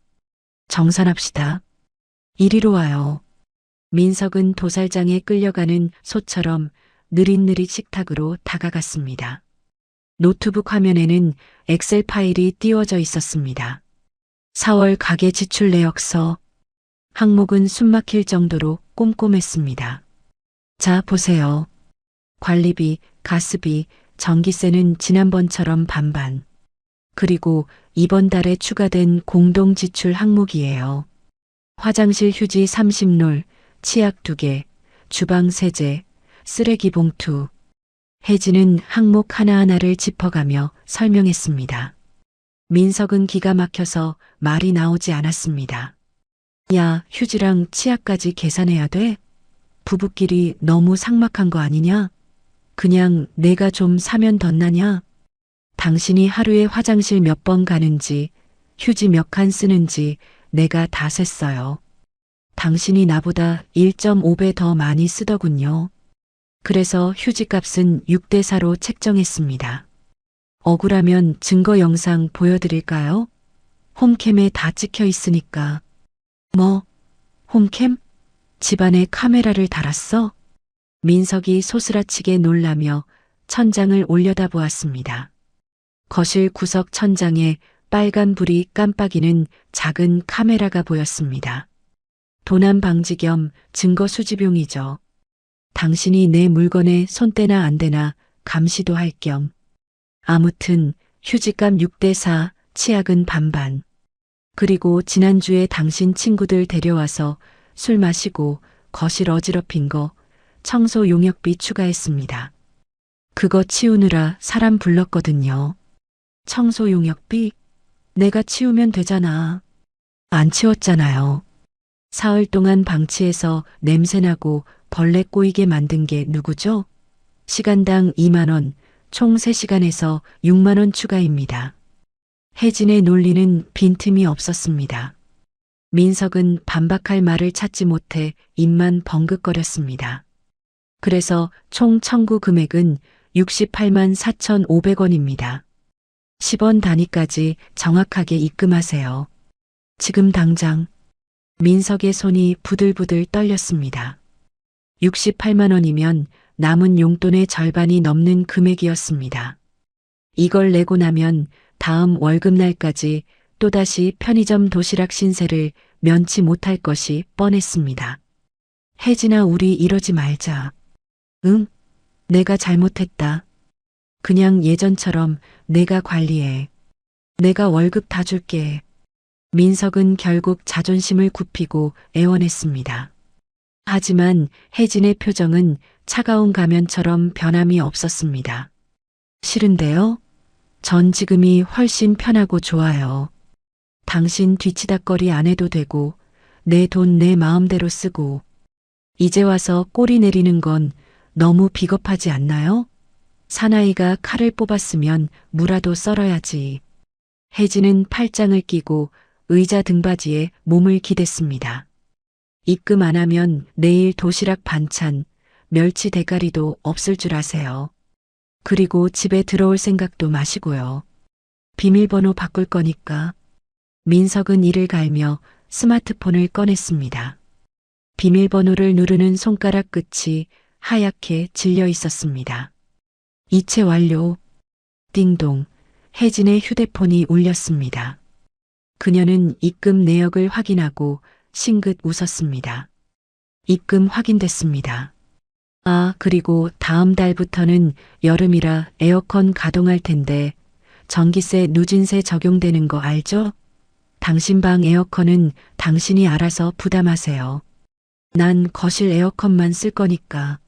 정산합시다. 이리로 와요. 민석은 도살장에 끌려가는 소처럼 느릿느릿 식탁으로 다가갔습니다. 노트북 화면에는 엑셀 파일이 띄워져 있었습니다. 4월 가계 지출 내역서. 항목은 숨막힐 정도로 꼼꼼했습니다. 자, 보세요. 관리비, 가스비, 전기세는 지난번처럼 반반. 그리고 이번 달에 추가된 공동 지출 항목이에요. 화장실 휴지 30롤, 치약 2개, 주방 세제, 쓰레기 봉투. 혜진은 항목 하나하나를 짚어가며 설명했습니다. 민석은 기가 막혀서 말이 나오지 않았습니다. 야, 휴지랑 치아까지 계산해야 돼? 부부끼리 너무 삭막한 거 아니냐? 그냥 내가 좀 사면 덧나냐? 당신이 하루에 화장실 몇 번 가는지, 휴지 몇 칸 쓰는지 내가 다 셌어요. 당신이 나보다 1.5배 더 많이 쓰더군요. 그래서 휴지값은 6대4로 책정했습니다. 억울하면 증거 영상 보여드릴까요? 홈캠에 다 찍혀 있으니까. 뭐? 홈캠? 집안에 카메라를 달았어? 민석이 소스라치게 놀라며 천장을 올려다보았습니다. 거실 구석 천장에 빨간 불이 깜빡이는 작은 카메라가 보였습니다. 도난 방지 겸 증거 수집용이죠. 당신이 내 물건에 손대나 안 대나 감시도 할 겸. 아무튼 휴지값 6대4, 치약은 반반. 그리고 지난주에 당신 친구들 데려와서 술 마시고 거실 어지럽힌 거 청소 용역비 추가했습니다. 그거 치우느라 사람 불렀거든요. 청소 용역비? 내가 치우면 되잖아. 안 치웠잖아요. 사흘 동안 방치해서 냄새나고 벌레 꼬이게 만든 게 누구죠? 시간당 2만 원, 총 3시간에서 6만 원 추가입니다. 혜진의 논리는 빈틈이 없었습니다. 민석은 반박할 말을 찾지 못해 입만 벙긋거렸습니다. 그래서 총 청구 금액은 68만 4,500원입니다. 10원 단위까지 정확하게 입금하세요. 지금 당장. 민석의 손이 부들부들 떨렸습니다. 68만 원이면 남은 용돈의 절반이 넘는 금액이었습니다. 이걸 내고 나면 다음 월급날까지 또다시 편의점 도시락 신세를 면치 못할 것이 뻔했습니다. 혜진아, 우리 이러지 말자. 응? 내가 잘못했다. 그냥 예전처럼 내가 관리해. 내가 월급 다 줄게. 민석은 결국 자존심을 굽히고 애원했습니다. 하지만 혜진의 표정은 차가운 가면처럼 변함이 없었습니다. 싫은데요? 전 지금이 훨씬 편하고 좋아요. 당신 뒤치다꺼리 안 해도 되고 내 돈 내 마음대로 쓰고 이제 와서 꼬리 내리는 건 너무 비겁하지 않나요? 사나이가 칼을 뽑았으면 무라도 썰어야지. 혜진은 팔짱을 끼고 의자 등받이에 몸을 기댔습니다. 입금 안 하면 내일 도시락 반찬, 멸치 대가리도 없을 줄 아세요. 그리고 집에 들어올 생각도 마시고요. 비밀번호 바꿀 거니까. 민석은 이를 갈며 스마트폰을 꺼냈습니다. 비밀번호를 누르는 손가락 끝이 하얗게 질려 있었습니다. 이체 완료. 띵동. 혜진의 휴대폰이 울렸습니다. 그녀는 입금 내역을 확인하고 싱긋 웃었습니다. 입금 확인됐습니다. 아, 그리고 다음 달부터는 여름이라 에어컨 가동할 텐데 전기세 누진세 적용되는 거 알죠? 당신 방 에어컨은 당신이 알아서 부담하세요. 난 거실 에어컨만 쓸 거니까.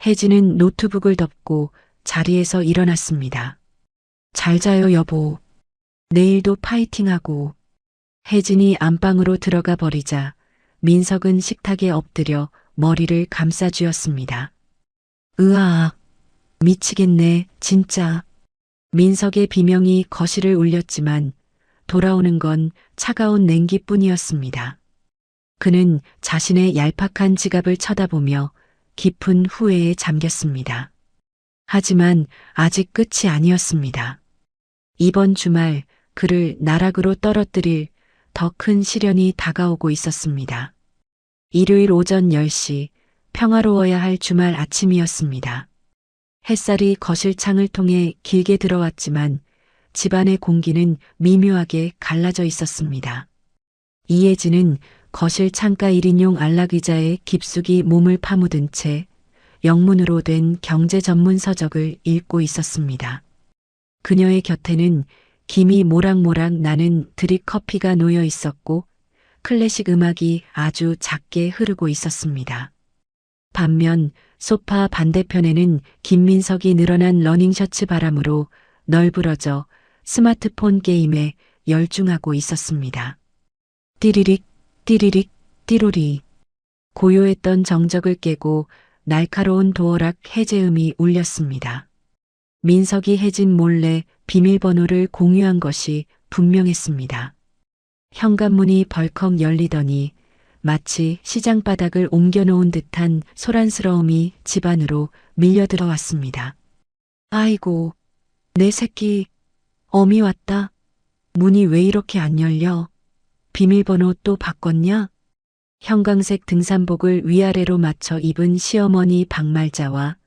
혜진은 노트북을 덮고 자리에서 일어났습니다. 잘 자요, 여보. 내일도 파이팅하고. 혜진이 안방으로 들어가 버리자 민석은 식탁에 엎드려 머리를 감싸쥐었습니다. 으아, 미치겠네, 진짜. 민석의 비명이 거실을 울렸지만 돌아오는 건 차가운 냉기뿐이었습니다. 그는 자신의 얄팍한 지갑을 쳐다보며 깊은 후회에 잠겼습니다. 하지만 아직 끝이 아니었습니다. 이번 주말 그를 나락으로 떨어뜨릴 더 큰 시련이 다가오고 있었습니다. 일요일 오전 10시 평화로워야 할 주말 아침이었습니다. 햇살이 거실 창을 통해 길게 들어왔지만 집안의 공기는 미묘하게 갈라져 있었습니다. 이혜진은 거실 창가 1인용 안락의자에 깊숙이 몸을 파묻은 채 영문으로 된 경제 전문 서적을 읽고 있었습니다. 그녀의 곁에는 김이 모락모락 나는 드립 커피가 놓여 있었고 클래식 음악이 아주 작게 흐르고 있었습니다. 반면 소파 반대편에는 김민석이 늘어난 러닝셔츠 바람으로 널브러져 스마트폰 게임에 열중하고 있었습니다. 띠리릭, 띠리릭, 띠로리. 고요했던 정적을 깨고 날카로운 도어락 해제음이 울렸습니다. 민석이 혜진 몰래 비밀번호를 공유한 것이 분명했습니다. 현관문이 벌컥 열리더니 마치 시장 바닥을 옮겨놓은 듯한 소란스러움이 집 안으로 밀려들어왔습니다. 아이고, 내 새끼, 어미 왔다. 문이 왜 이렇게 안 열려? 비밀번호 또 바꿨냐? 형광색 등산복을 위아래로 맞춰 입은 시어머니 박말자와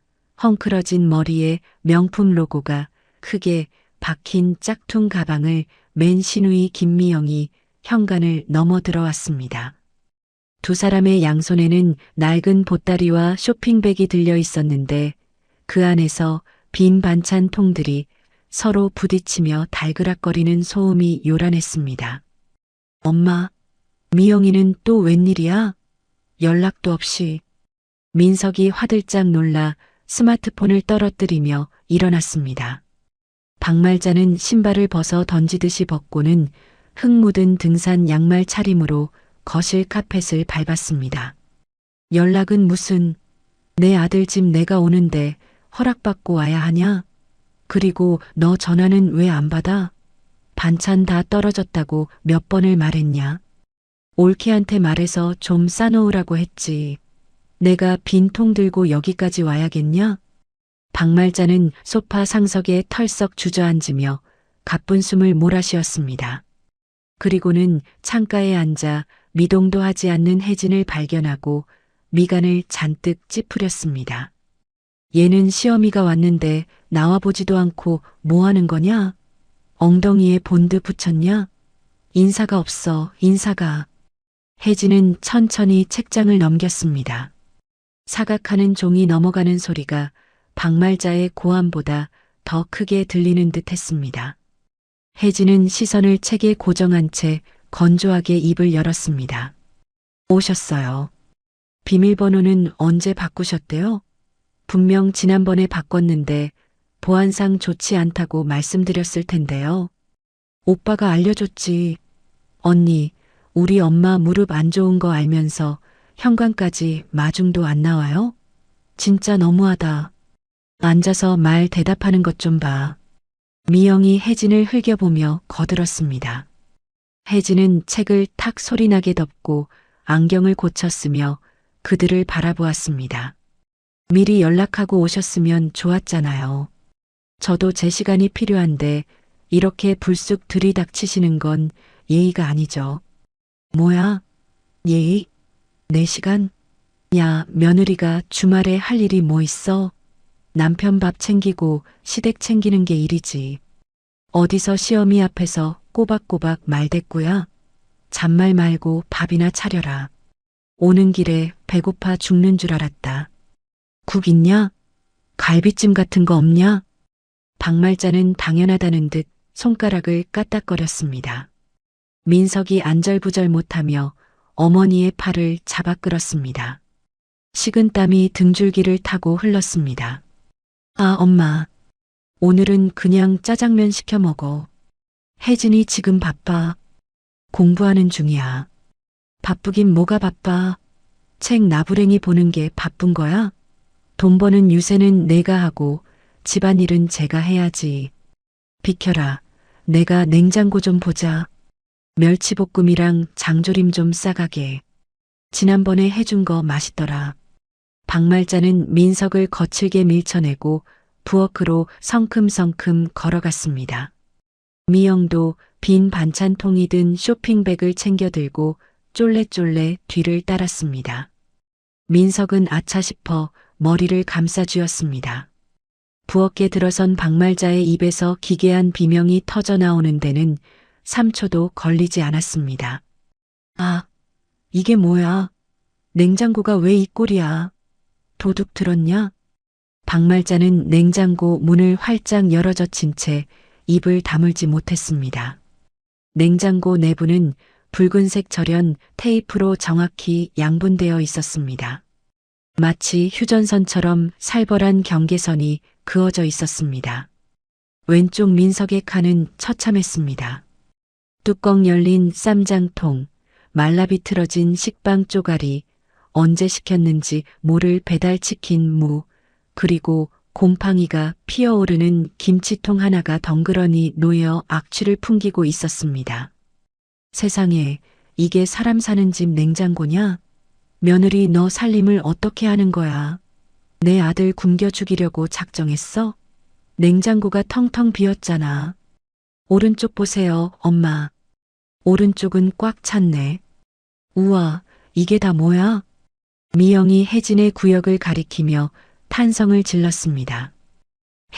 헝클어진 머리에 명품 로고가 크게 박힌 짝퉁 가방을 맨 시누이 김미영이 현관을 넘어 들어왔습니다. 두 사람의 양손에는 낡은 보따리와 쇼핑백이 들려 있었는데 그 안에서 빈 반찬 통들이 서로 부딪히며 달그락거리는 소음이 요란했습니다. 엄마, 미영이는 또 웬일이야? 연락도 없이. 민석이 화들짝 놀라 스마트폰을 떨어뜨리며 일어났습니다. 박말자는 신발을 벗어 던지듯이 벗고는 흙 묻은 등산 양말 차림으로 거실 카펫을 밟았습니다. 연락은 무슨, 내 아들 집 내가 오는데 허락받고 와야 하냐? 그리고 너 전화는 왜 안 받아? 반찬 다 떨어졌다고 몇 번을 말했냐? 올케한테 말해서 좀 싸놓으라고 했지. 내가 빈 통 들고 여기까지 와야겠냐? 박말자는 소파 상석에 털썩 주저앉으며 가쁜 숨을 몰아쉬었습니다. 그리고는 창가에 앉아 미동도 하지 않는 혜진을 발견하고 미간을 잔뜩 찌푸렸습니다. 얘는 시어미가 왔는데 나와보지도 않고 뭐 하는 거냐? 엉덩이에 본드 붙였냐? 인사가 없어, 인사가. 혜진은 천천히 책장을 넘겼습니다. 사각하는 종이 넘어가는 소리가 박말자의 고함보다 더 크게 들리는 듯 했습니다. 혜진은 시선을 책에 고정한 채 건조하게 입을 열었습니다. 오셨어요. 비밀번호는 언제 바꾸셨대요? 분명 지난번에 바꿨는데 보안상 좋지 않다고 말씀드렸을 텐데요. 오빠가 알려줬지. 언니, 우리 엄마 무릎 안 좋은 거 알면서 현관까지 마중도 안 나와요? 진짜 너무하다. 앉아서 말 대답하는 것 좀 봐. 미영이 혜진을 흘겨보며 거들었습니다. 혜진은 책을 탁 소리나게 덮고 안경을 고쳤으며 그들을 바라보았습니다. 미리 연락하고 오셨으면 좋았잖아요. 저도 제 시간이 필요한데 이렇게 불쑥 들이닥치시는 건 예의가 아니죠. 뭐야? 예의? 내 시간? 야, 며느리가 주말에 할 일이 뭐 있어? 남편 밥 챙기고 시댁 챙기는 게 일이지. 어디서 시어미 앞에서 꼬박꼬박 말대꾸야? 잔말 말고 밥이나 차려라. 오는 길에 배고파 죽는 줄 알았다. 국 있냐? 갈비찜 같은 거 없냐? 박말자는 당연하다는 듯 손가락을 까딱거렸습니다. 민석이 안절부절 못하며 어머니의 팔을 잡아 끌었습니다. 식은땀이 등줄기를 타고 흘렀습니다. 아, 엄마. 오늘은 그냥 짜장면 시켜 먹어. 혜진이 지금 바빠. 공부하는 중이야. 바쁘긴 뭐가 바빠. 책 나부랭이 보는 게 바쁜 거야? 돈 버는 유세는 내가 하고 집안일은 제가 해야지. 비켜라. 내가 냉장고 좀 보자. 멸치볶음이랑 장조림 좀 싸가게. 지난번에 해준 거 맛있더라. 박말자는 민석을 거칠게 밀쳐내고 부엌으로 성큼성큼 걸어갔습니다. 미영도 빈 반찬통이 든 쇼핑백을 챙겨 들고 쫄래쫄래 뒤를 따랐습니다. 민석은 아차 싶어 머리를 감싸쥐었습니다. 부엌에 들어선 박말자의 입에서 기괴한 비명이 터져 나오는 데는 3초도 걸리지 않았습니다. 아, 이게 뭐야? 냉장고가 왜 이 꼴이야? 도둑 들었냐? 박말자는 냉장고 문을 활짝 열어젖힌 채 입을 다물지 못했습니다. 냉장고 내부는 붉은색 절연 테이프로 정확히 양분되어 있었습니다. 마치 휴전선처럼 살벌한 경계선이 그어져 있었습니다. 왼쪽 민석의 칸은 처참했습니다. 뚜껑 열린 쌈장통, 말라비틀어진 식빵 쪼가리, 언제 시켰는지 모를 배달치킨 무, 그리고 곰팡이가 피어오르는 김치통 하나가 덩그러니 놓여 악취를 풍기고 있었습니다. 세상에, 이게 사람 사는 집 냉장고냐? 며느리 너 살림을 어떻게 하는 거야? 내 아들 굶겨 죽이려고 작정했어? 냉장고가 텅텅 비었잖아. 오른쪽 보세요, 엄마. 오른쪽은 꽉 찼네. 우와, 이게 다 뭐야? 미영이 혜진의 구역을 가리키며 탄성을 질렀습니다.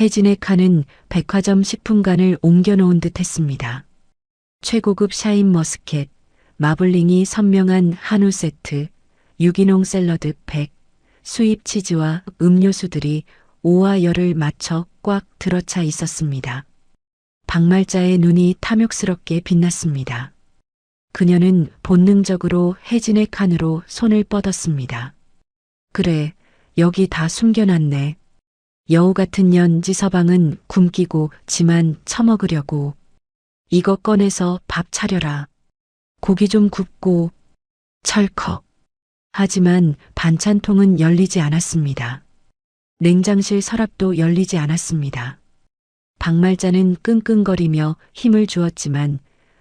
혜진의 칸은 백화점 식품관을 옮겨놓은 듯 했습니다. 최고급 샤인머스켓, 마블링이 선명한 한우 세트, 유기농 샐러드 팩, 수입 치즈와 음료수들이 오와 열을 맞춰 꽉 들어차 있었습니다. 박말자의 눈이 탐욕스럽게 빛났습니다. 그녀는 본능적으로 혜진의 칸으로 손을 뻗었습니다. 그래, 여기 다 숨겨놨네. 여우 같은 년 지서방은 굶기고 지만 처먹으려고. 이거 꺼내서 밥 차려라. 고기 좀 굽고. 철컥. 하지만 반찬통은 열리지 않았습니다. 냉장실 서랍도 열리지 않았습니다. 박말자는 끙끙거리며 힘을 주었지만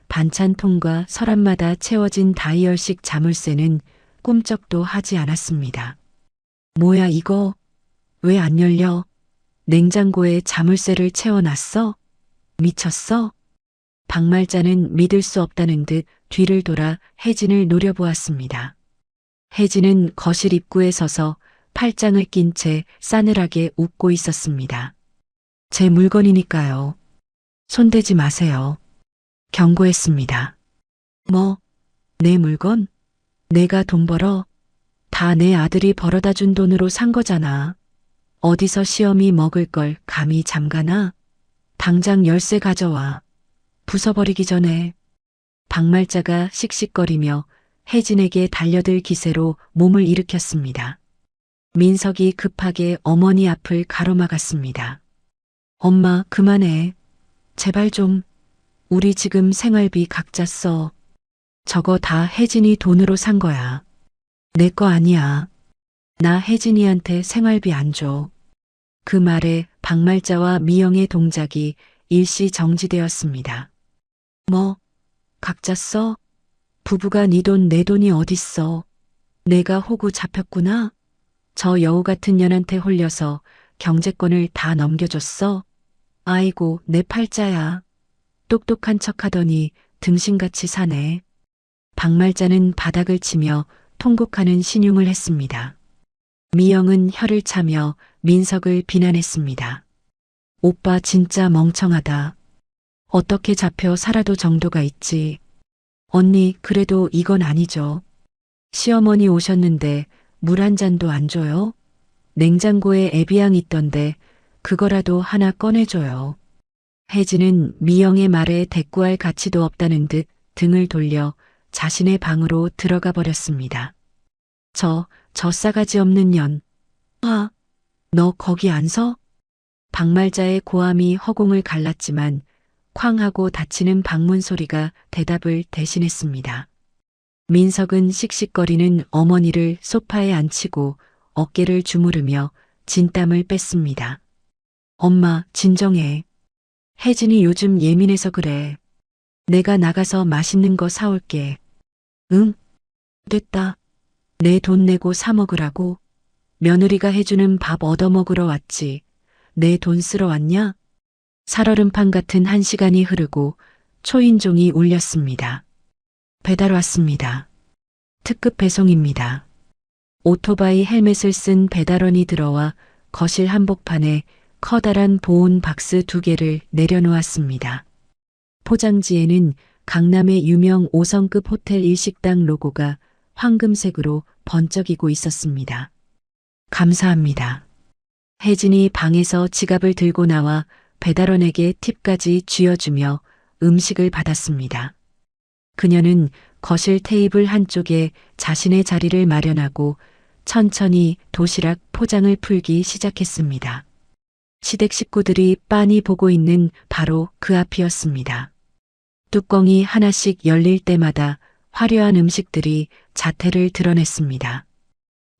반찬통과 서랍마다 채워진 다이얼식 자물쇠는 꿈쩍도 하지 않았습니다. 뭐야 이거? 왜 안 열려? 냉장고에 자물쇠를 채워놨어? 미쳤어? 박말자는 믿을 수 없다는 듯 뒤를 돌아 혜진을 노려보았습니다. 혜진은 거실 입구에 서서 팔짱을 낀 채 싸늘하게 웃고 있었습니다. 제 물건이니까요. 손대지 마세요. 경고했습니다. 뭐, 내 물건? 내가 돈 벌어? 다 내 아들이 벌어다 준 돈으로 산 거잖아. 어디서 시어미 먹을 걸 감히 잠가나? 당장 열쇠 가져와. 부숴버리기 전에. 박말자가 씩씩거리며 혜진에게 달려들 기세로 몸을 일으켰습니다. 민석이 급하게 어머니 앞을 가로막았습니다. 엄마, 그만해. 제발 좀. 우리 지금 생활비 각자 써. 저거 다 혜진이 돈으로 산 거야. 내 거 아니야. 나 혜진이한테 생활비 안 줘. 그 말에 박말자와 미영의 동작이 일시 정지되었습니다. 뭐, 각자 써? 부부가 네 돈 내 돈이 어딨어. 내가 호구 잡혔구나. 저 여우 같은 년한테 홀려서 경제권을 다 넘겨줬어. 아이고 내 팔자야. 똑똑한 척하더니 등신같이 사네. 박말자는 바닥을 치며 통곡하는 신용을 했습니다. 미영은 혀를 차며 민석을 비난했습니다. 오빠 진짜 멍청하다. 어떻게 잡혀 살아도 정도가 있지. 언니, 그래도 이건 아니죠. 시어머니 오셨는데 물 한 잔도 안 줘요? 냉장고에 에비앙 있던데 그거라도 하나 꺼내줘요. 혜진은 미영의 말에 대꾸할 가치도 없다는 듯 등을 돌려 자신의 방으로 들어가 버렸습니다. 저 싸가지 없는 년. 아, 너 거기 안 서? 박말자의 고함이 허공을 갈랐지만 쾅 하고 닫히는 방문 소리가 대답을 대신했습니다. 민석은 씩씩거리는 어머니를 소파에 앉히고 어깨를 주무르며 진땀을 뺐습니다. 엄마, 진정해. 혜진이 요즘 예민해서 그래. 내가 나가서 맛있는 거 사올게. 응? 됐다. 내 돈 내고 사 먹으라고. 며느리가 해주는 밥 얻어먹으러 왔지. 내 돈 쓰러 왔냐? 살얼음판 같은 한 시간이 흐르고 초인종이 울렸습니다. 배달 왔습니다. 특급 배송입니다. 오토바이 헬멧을 쓴 배달원이 들어와 거실 한복판에 커다란 보온 박스 2개를 내려놓았습니다. 포장지에는 강남의 유명 5성급 호텔 일식당 로고가 황금색으로 번쩍이고 있었습니다. 감사합니다. 혜진이 방에서 지갑을 들고 나와 배달원에게 팁까지 쥐어주며 음식을 받았습니다. 그녀는 거실 테이블 한쪽에 자신의 자리를 마련하고 천천히 도시락 포장을 풀기 시작했습니다. 시댁 식구들이 빤히 보고 있는 바로 그 앞이었습니다. 뚜껑이 하나씩 열릴 때마다 화려한 음식들이 자태를 드러냈습니다.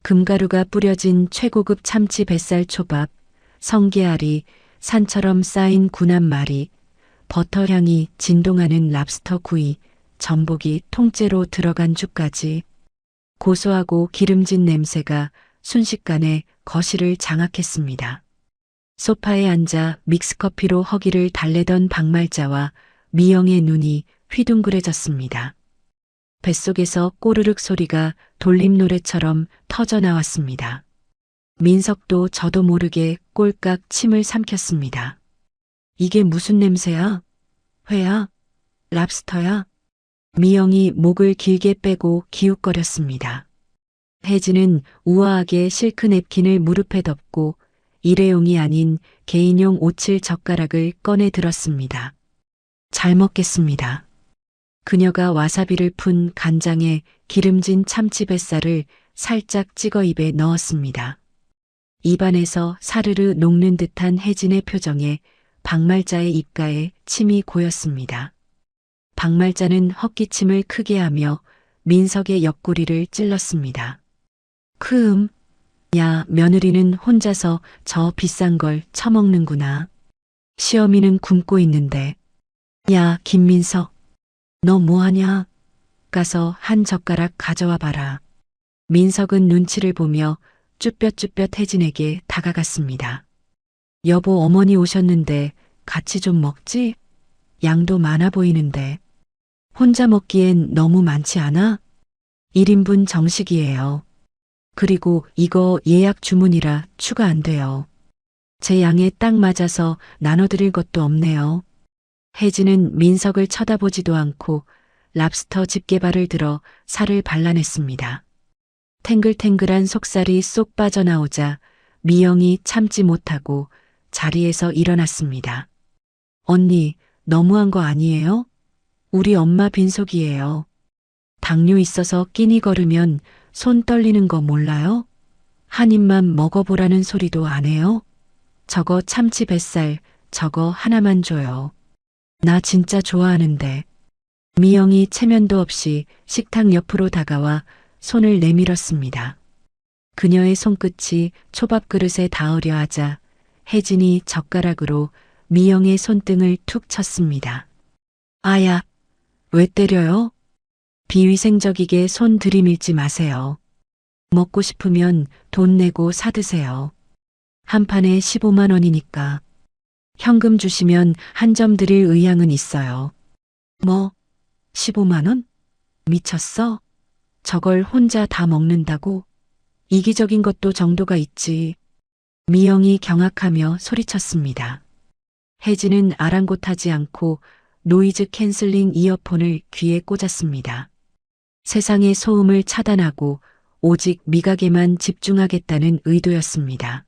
금가루가 뿌려진 최고급 참치 뱃살 초밥, 성게알이, 산처럼 쌓인 군함말이, 버터향이 진동하는 랍스터 구이, 전복이 통째로 들어간 죽까지 고소하고 기름진 냄새가 순식간에 거실을 장악했습니다. 소파에 앉아 믹스커피로 허기를 달래던 박말자와 미영의 눈이 휘둥그레졌습니다. 뱃속에서 꼬르륵 소리가 돌림노래처럼 터져 나왔습니다. 민석도 저도 모르게 꼴깍 침을 삼켰습니다. 이게 무슨 냄새야? 회야? 랍스터야? 미영이 목을 길게 빼고 기웃거렸습니다. 혜진은 우아하게 실크 냅킨을 무릎에 덮고 일회용이 아닌 개인용 오칠 젓가락을 꺼내 들었습니다. 잘 먹겠습니다. 그녀가 와사비를 푼 간장에 기름진 참치 뱃살을 살짝 찍어 입에 넣었습니다. 입안에서 사르르 녹는 듯한 혜진의 표정에 박말자의 입가에 침이 고였습니다. 박말자는 헛기침을 크게 하며 민석의 옆구리를 찔렀습니다. 야, 며느리는 혼자서 저 비싼 걸 처먹는구나. 시어미는 굶고 있는데. 야, 김민석. 너 뭐하냐? 가서 한 젓가락 가져와 봐라. 민석은 눈치를 보며 쭈뼛쭈뼛 혜진에게 다가갔습니다. 여보, 어머니 오셨는데 같이 좀 먹지? 양도 많아 보이는데. 혼자 먹기엔 너무 많지 않아? 1인분 정식이에요. 그리고 이거 예약 주문이라 추가 안 돼요. 제 양에 딱 맞아서 나눠드릴 것도 없네요. 혜진은 민석을 쳐다보지도 않고 랍스터 집게발을 들어 살을 발라냈습니다. 탱글탱글한 속살이 쏙 빠져나오자 미영이 참지 못하고 자리에서 일어났습니다. 언니, 너무한 거 아니에요? 우리 엄마 빈속이에요. 당뇨 있어서 끼니 걸으면 손 떨리는 거 몰라요? 한 입만 먹어보라는 소리도 안 해요? 저거 참치 뱃살, 저거 하나만 줘요. 나 진짜 좋아하는데. 미영이 체면도 없이 식탁 옆으로 다가와 손을 내밀었습니다. 그녀의 손끝이 초밥 그릇에 닿으려 하자 혜진이 젓가락으로 미영의 손등을 툭 쳤습니다. 아야, 왜 때려요? 비위생적이게 손 들이밀지 마세요. 먹고 싶으면 돈 내고 사드세요. 한 판에 15만 원이니까. 현금 주시면 한 점 드릴 의향은 있어요. 뭐? 15만 원? 미쳤어? 저걸 혼자 다 먹는다고? 이기적인 것도 정도가 있지. 미영이 경악하며 소리쳤습니다. 혜진은 아랑곳하지 않고 노이즈 캔슬링 이어폰을 귀에 꽂았습니다. 세상의 소음을 차단하고 오직 미각에만 집중하겠다는 의도였습니다.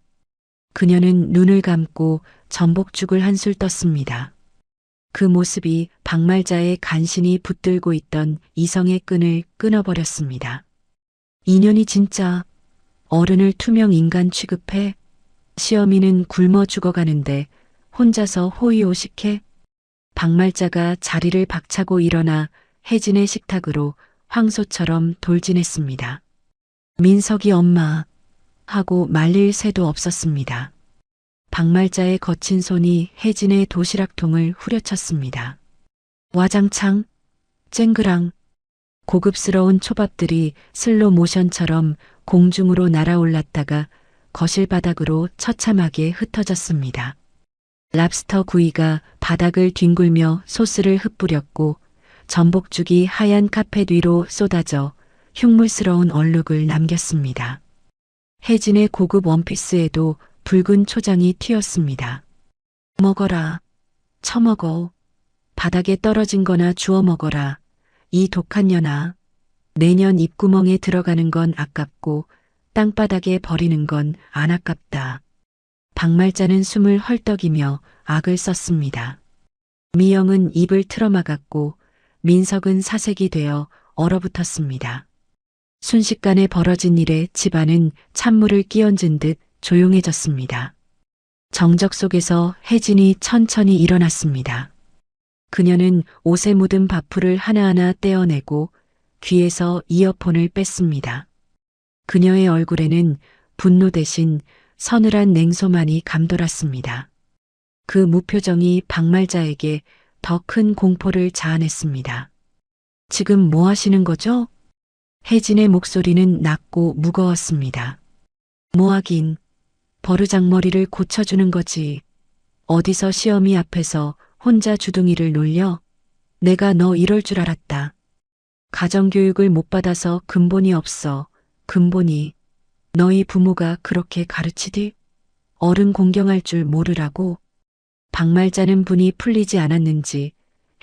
그녀는 눈을 감고 전복죽을 한술 떴습니다. 그 모습이 박말자의 간신히 붙들고 있던 이성의 끈을 끊어버렸습니다. 인연이 진짜 어른을 투명 인간 취급해? 시어미는 굶어 죽어가는데 혼자서 호의호식해? 박말자가 자리를 박차고 일어나 혜진의 식탁으로 황소처럼 돌진했습니다. 민석이 엄마 하고 말릴 새도 없었습니다. 박말자의 거친 손이 혜진의 도시락통을 후려쳤습니다. 와장창, 쨍그랑, 고급스러운 초밥들이 슬로 모션처럼 공중으로 날아올랐다가 거실 바닥으로 처참하게 흩어졌습니다. 랍스터 구이가 바닥을 뒹굴며 소스를 흩뿌렸고 전복죽이 하얀 카펫 위로 쏟아져 흉물스러운 얼룩을 남겼습니다. 혜진의 고급 원피스에도 붉은 초장이 튀었습니다. 먹어라. 처먹어. 바닥에 떨어진 거나 주워 먹어라. 이 독한 년아. 내년 입구멍에 들어가는 건 아깝고 땅바닥에 버리는 건 안 아깝다. 박말자는 숨을 헐떡이며 악을 썼습니다. 미영은 입을 틀어막았고 민석은 사색이 되어 얼어붙었습니다. 순식간에 벌어진 일에 집안은 찬물을 끼얹은 듯 조용해졌습니다. 정적 속에서 혜진이 천천히 일어났습니다. 그녀는 옷에 묻은 밥풀을 하나하나 떼어내고 귀에서 이어폰을 뺐습니다. 그녀의 얼굴에는 분노 대신 서늘한 냉소만이 감돌았습니다. 그 무표정이 박말자에게 더 큰 공포를 자아냈습니다. 지금 뭐 하시는 거죠? 혜진의 목소리는 낮고 무거웠습니다. 뭐 하긴, 버르장머리를 고쳐주는 거지. 어디서 시어미 앞에서 혼자 주둥이를 놀려? 내가 너 이럴 줄 알았다. 가정교육을 못 받아서 근본이 없어. 근본이. 너희 부모가 그렇게 가르치디? 어른 공경할 줄 모르라고? 박말자는 분이 풀리지 않았는지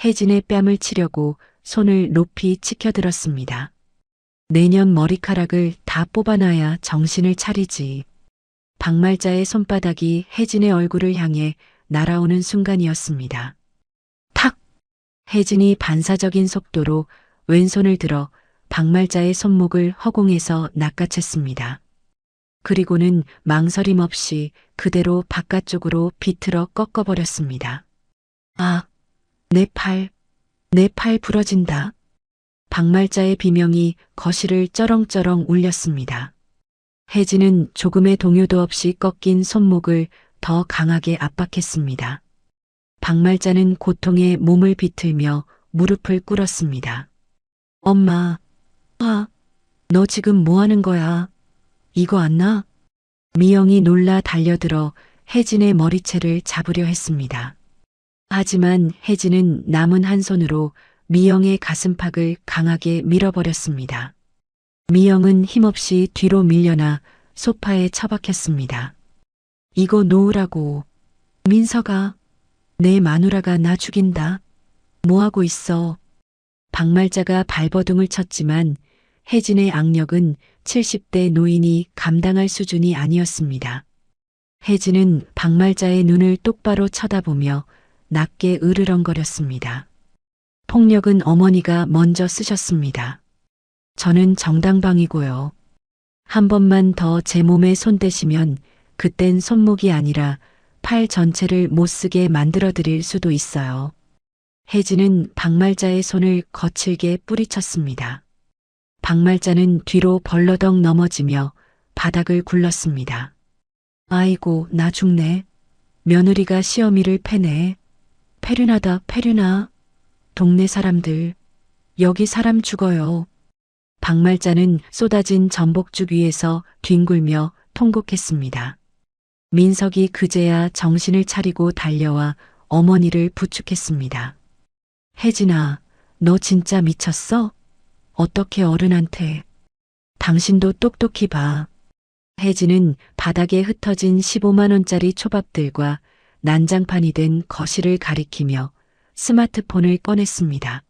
혜진의 뺨을 치려고 손을 높이 치켜들었습니다. 내년 머리카락을 다 뽑아놔야 정신을 차리지. 박말자의 손바닥이 혜진의 얼굴을 향해 날아오는 순간이었습니다. 탁! 혜진이 반사적인 속도로 왼손을 들어 박말자의 손목을 허공에서 낚아챘습니다. 그리고는 망설임 없이 그대로 바깥쪽으로 비틀어 꺾어버렸습니다. 아, 내 팔 부러진다. 박말자의 비명이 거실을 쩌렁쩌렁 울렸습니다. 혜진은 조금의 동요도 없이 꺾인 손목을 더 강하게 압박했습니다. 박말자는 고통에 몸을 비틀며 무릎을 꿇었습니다. 엄마, 너 지금 뭐 하는 거야? 이거 안 나? 미영이 놀라 달려들어 혜진의 머리채를 잡으려 했습니다. 하지만 혜진은 남은 한 손으로 미영의 가슴팍을 강하게 밀어버렸습니다. 미영은 힘없이 뒤로 밀려나 소파에 처박혔습니다. 이거 놓으라고. 민서가, 내 마누라가 나 죽인다. 뭐하고 있어? 박말자가 발버둥을 쳤지만 혜진의 악력은 70대 노인이 감당할 수준이 아니었습니다. 혜진은 박말자의 눈을 똑바로 쳐다보며 낮게 으르렁거렸습니다. 폭력은 어머니가 먼저 쓰셨습니다. 저는 정당방위고요. 한 번만 더 제 몸에 손대시면 그땐 손목이 아니라 팔 전체를 못 쓰게 만들어 드릴 수도 있어요. 혜진은 박말자의 손을 거칠게 뿌리쳤습니다. 박말자는 뒤로 벌러덩 넘어지며 바닥을 굴렀습니다. 아이고, 나 죽네. 며느리가 시어미를 패네. 패륜하다, 패륜아. 동네 사람들, 여기 사람 죽어요. 박말자는 쏟아진 전복죽 위에서 뒹굴며 통곡했습니다. 민석이 그제야 정신을 차리고 달려와 어머니를 부축했습니다. 혜진아, 너 진짜 미쳤어? 어떻게 어른한테. 당신도 똑똑히 봐. 혜진은 바닥에 흩어진 15만 원짜리 초밥들과 난장판이 된 거실을 가리키며 스마트폰을 꺼냈습니다.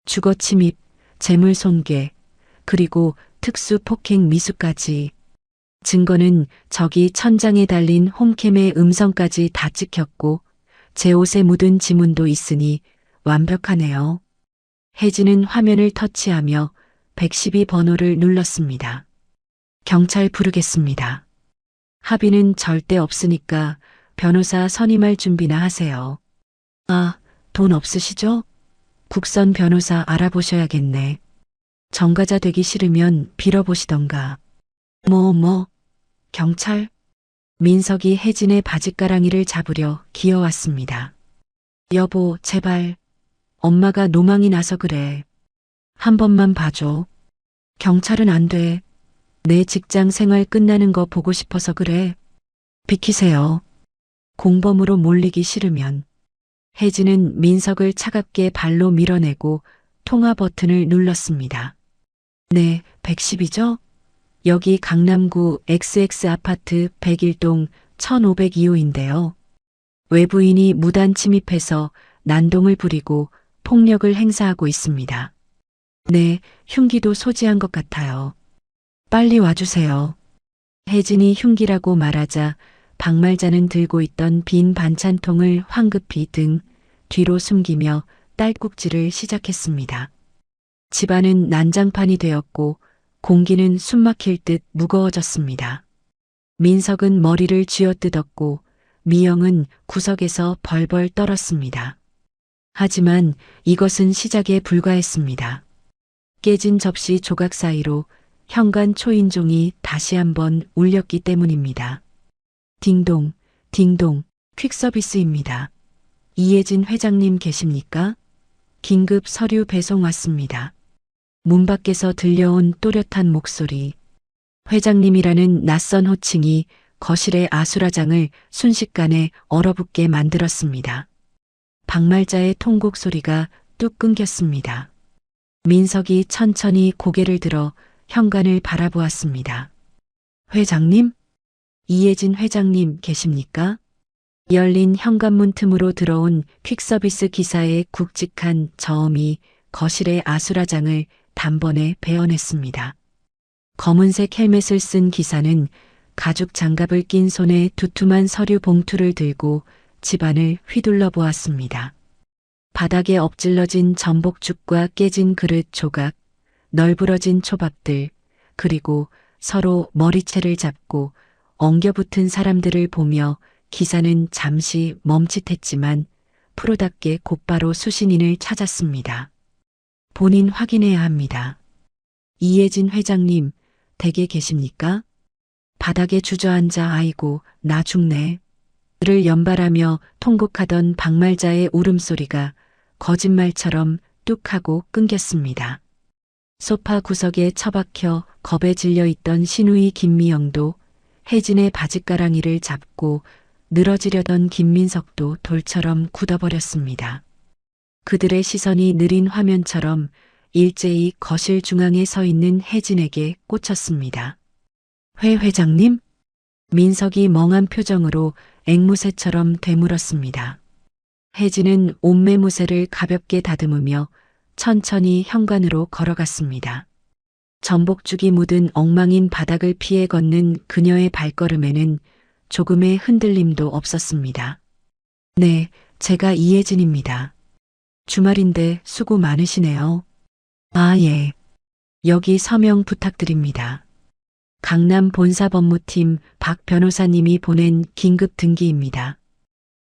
주거 침입, 재물 손괴, 그리고 특수 폭행 미수까지. 증거는 저기 천장에 달린 홈캠의 음성까지 다 찍혔고 제 옷에 묻은 지문도 있으니 완벽하네요. 혜진은 화면을 터치하며 112 번호를 눌렀습니다. 경찰 부르겠습니다. 합의는 절대 없으니까 변호사 선임할 준비나 하세요. 아, 돈 없으시죠? 국선 변호사 알아보셔야겠네. 정가자 되기 싫으면 빌어보시던가. 경찰? 민석이 혜진의 바짓가랑이를 잡으려 기어왔습니다. 여보, 제발. 엄마가 노망이 나서 그래. 한 번만 봐줘. 경찰은 안 돼. 내 직장 생활 끝나는 거 보고 싶어서 그래. 비키세요. 공범으로 몰리기 싫으면. 혜진은 민석을 차갑게 발로 밀어내고 통화 버튼을 눌렀습니다. 네, 110이죠? 여기 강남구 XX 아파트 101동 1502호인데요. 외부인이 무단 침입해서 난동을 부리고 폭력을 행사하고 있습니다. 네, 흉기도 소지한 것 같아요. 빨리 와주세요. 혜진이 흉기라고 말하자 박말자는 들고 있던 빈 반찬통을 황급히 등 뒤로 숨기며 딸꾹질을 시작했습니다. 집안은 난장판이 되었고 공기는 숨막힐 듯 무거워졌습니다. 민석은 머리를 쥐어뜯었고 미영은 구석에서 벌벌 떨었습니다. 하지만 이것은 시작에 불과했습니다. 깨진 접시 조각 사이로 현관 초인종이 다시 한번 울렸기 때문입니다. 딩동, 딩동, 퀵서비스입니다. 이혜진 회장님 계십니까? 긴급 서류 배송 왔습니다. 문 밖에서 들려온 또렷한 목소리. 회장님이라는 낯선 호칭이 거실의 아수라장을 순식간에 얼어붙게 만들었습니다. 박말자의 통곡 소리가 뚝 끊겼습니다. 민석이 천천히 고개를 들어 현관을 바라보았습니다. 회장님? 이혜진 회장님 계십니까? 열린 현관문 틈으로 들어온 퀵서비스 기사의 굵직한 저음이 거실의 아수라장을 단번에 베어냈습니다. 검은색 헬멧을 쓴 기사는 가죽 장갑을 낀 손에 두툼한 서류 봉투를 들고 집안을 휘둘러 보았습니다. 바닥에 엎질러진 전복죽과 깨진 그릇 조각, 널브러진 초밥들, 그리고 서로 머리채를 잡고 엉겨붙은 사람들을 보며 기사는 잠시 멈칫했지만 프로답게 곧바로 수신인을 찾았습니다. 본인 확인해야 합니다. 이혜진 회장님, 댁에 계십니까? 바닥에 주저앉아 아이고 나 죽네. 를 연발하며 통곡하던 박말자의 울음소리가 거짓말처럼 뚝 하고 끊겼습니다. 소파 구석에 처박혀 겁에 질려있던 시누이 김미영도 혜진의 바짓가랑이를 잡고 늘어지려던 김민석도 돌처럼 굳어버렸습니다. 그들의 시선이 느린 화면처럼 일제히 거실 중앙에 서 있는 혜진에게 꽂혔습니다. 회 회장님? 민석이 멍한 표정으로 앵무새처럼 되물었습니다. 혜진은 옷매무새를 가볍게 다듬으며 천천히 현관으로 걸어갔습니다. 전복죽이 묻은 엉망인 바닥을 피해 걷는 그녀의 발걸음에는 조금의 흔들림도 없었습니다. 네, 제가 이혜진입니다. 주말인데 수고 많으시네요. 아, 예. 여기 서명 부탁드립니다. 강남 본사법무팀 박 변호사님이 보낸 긴급 등기입니다.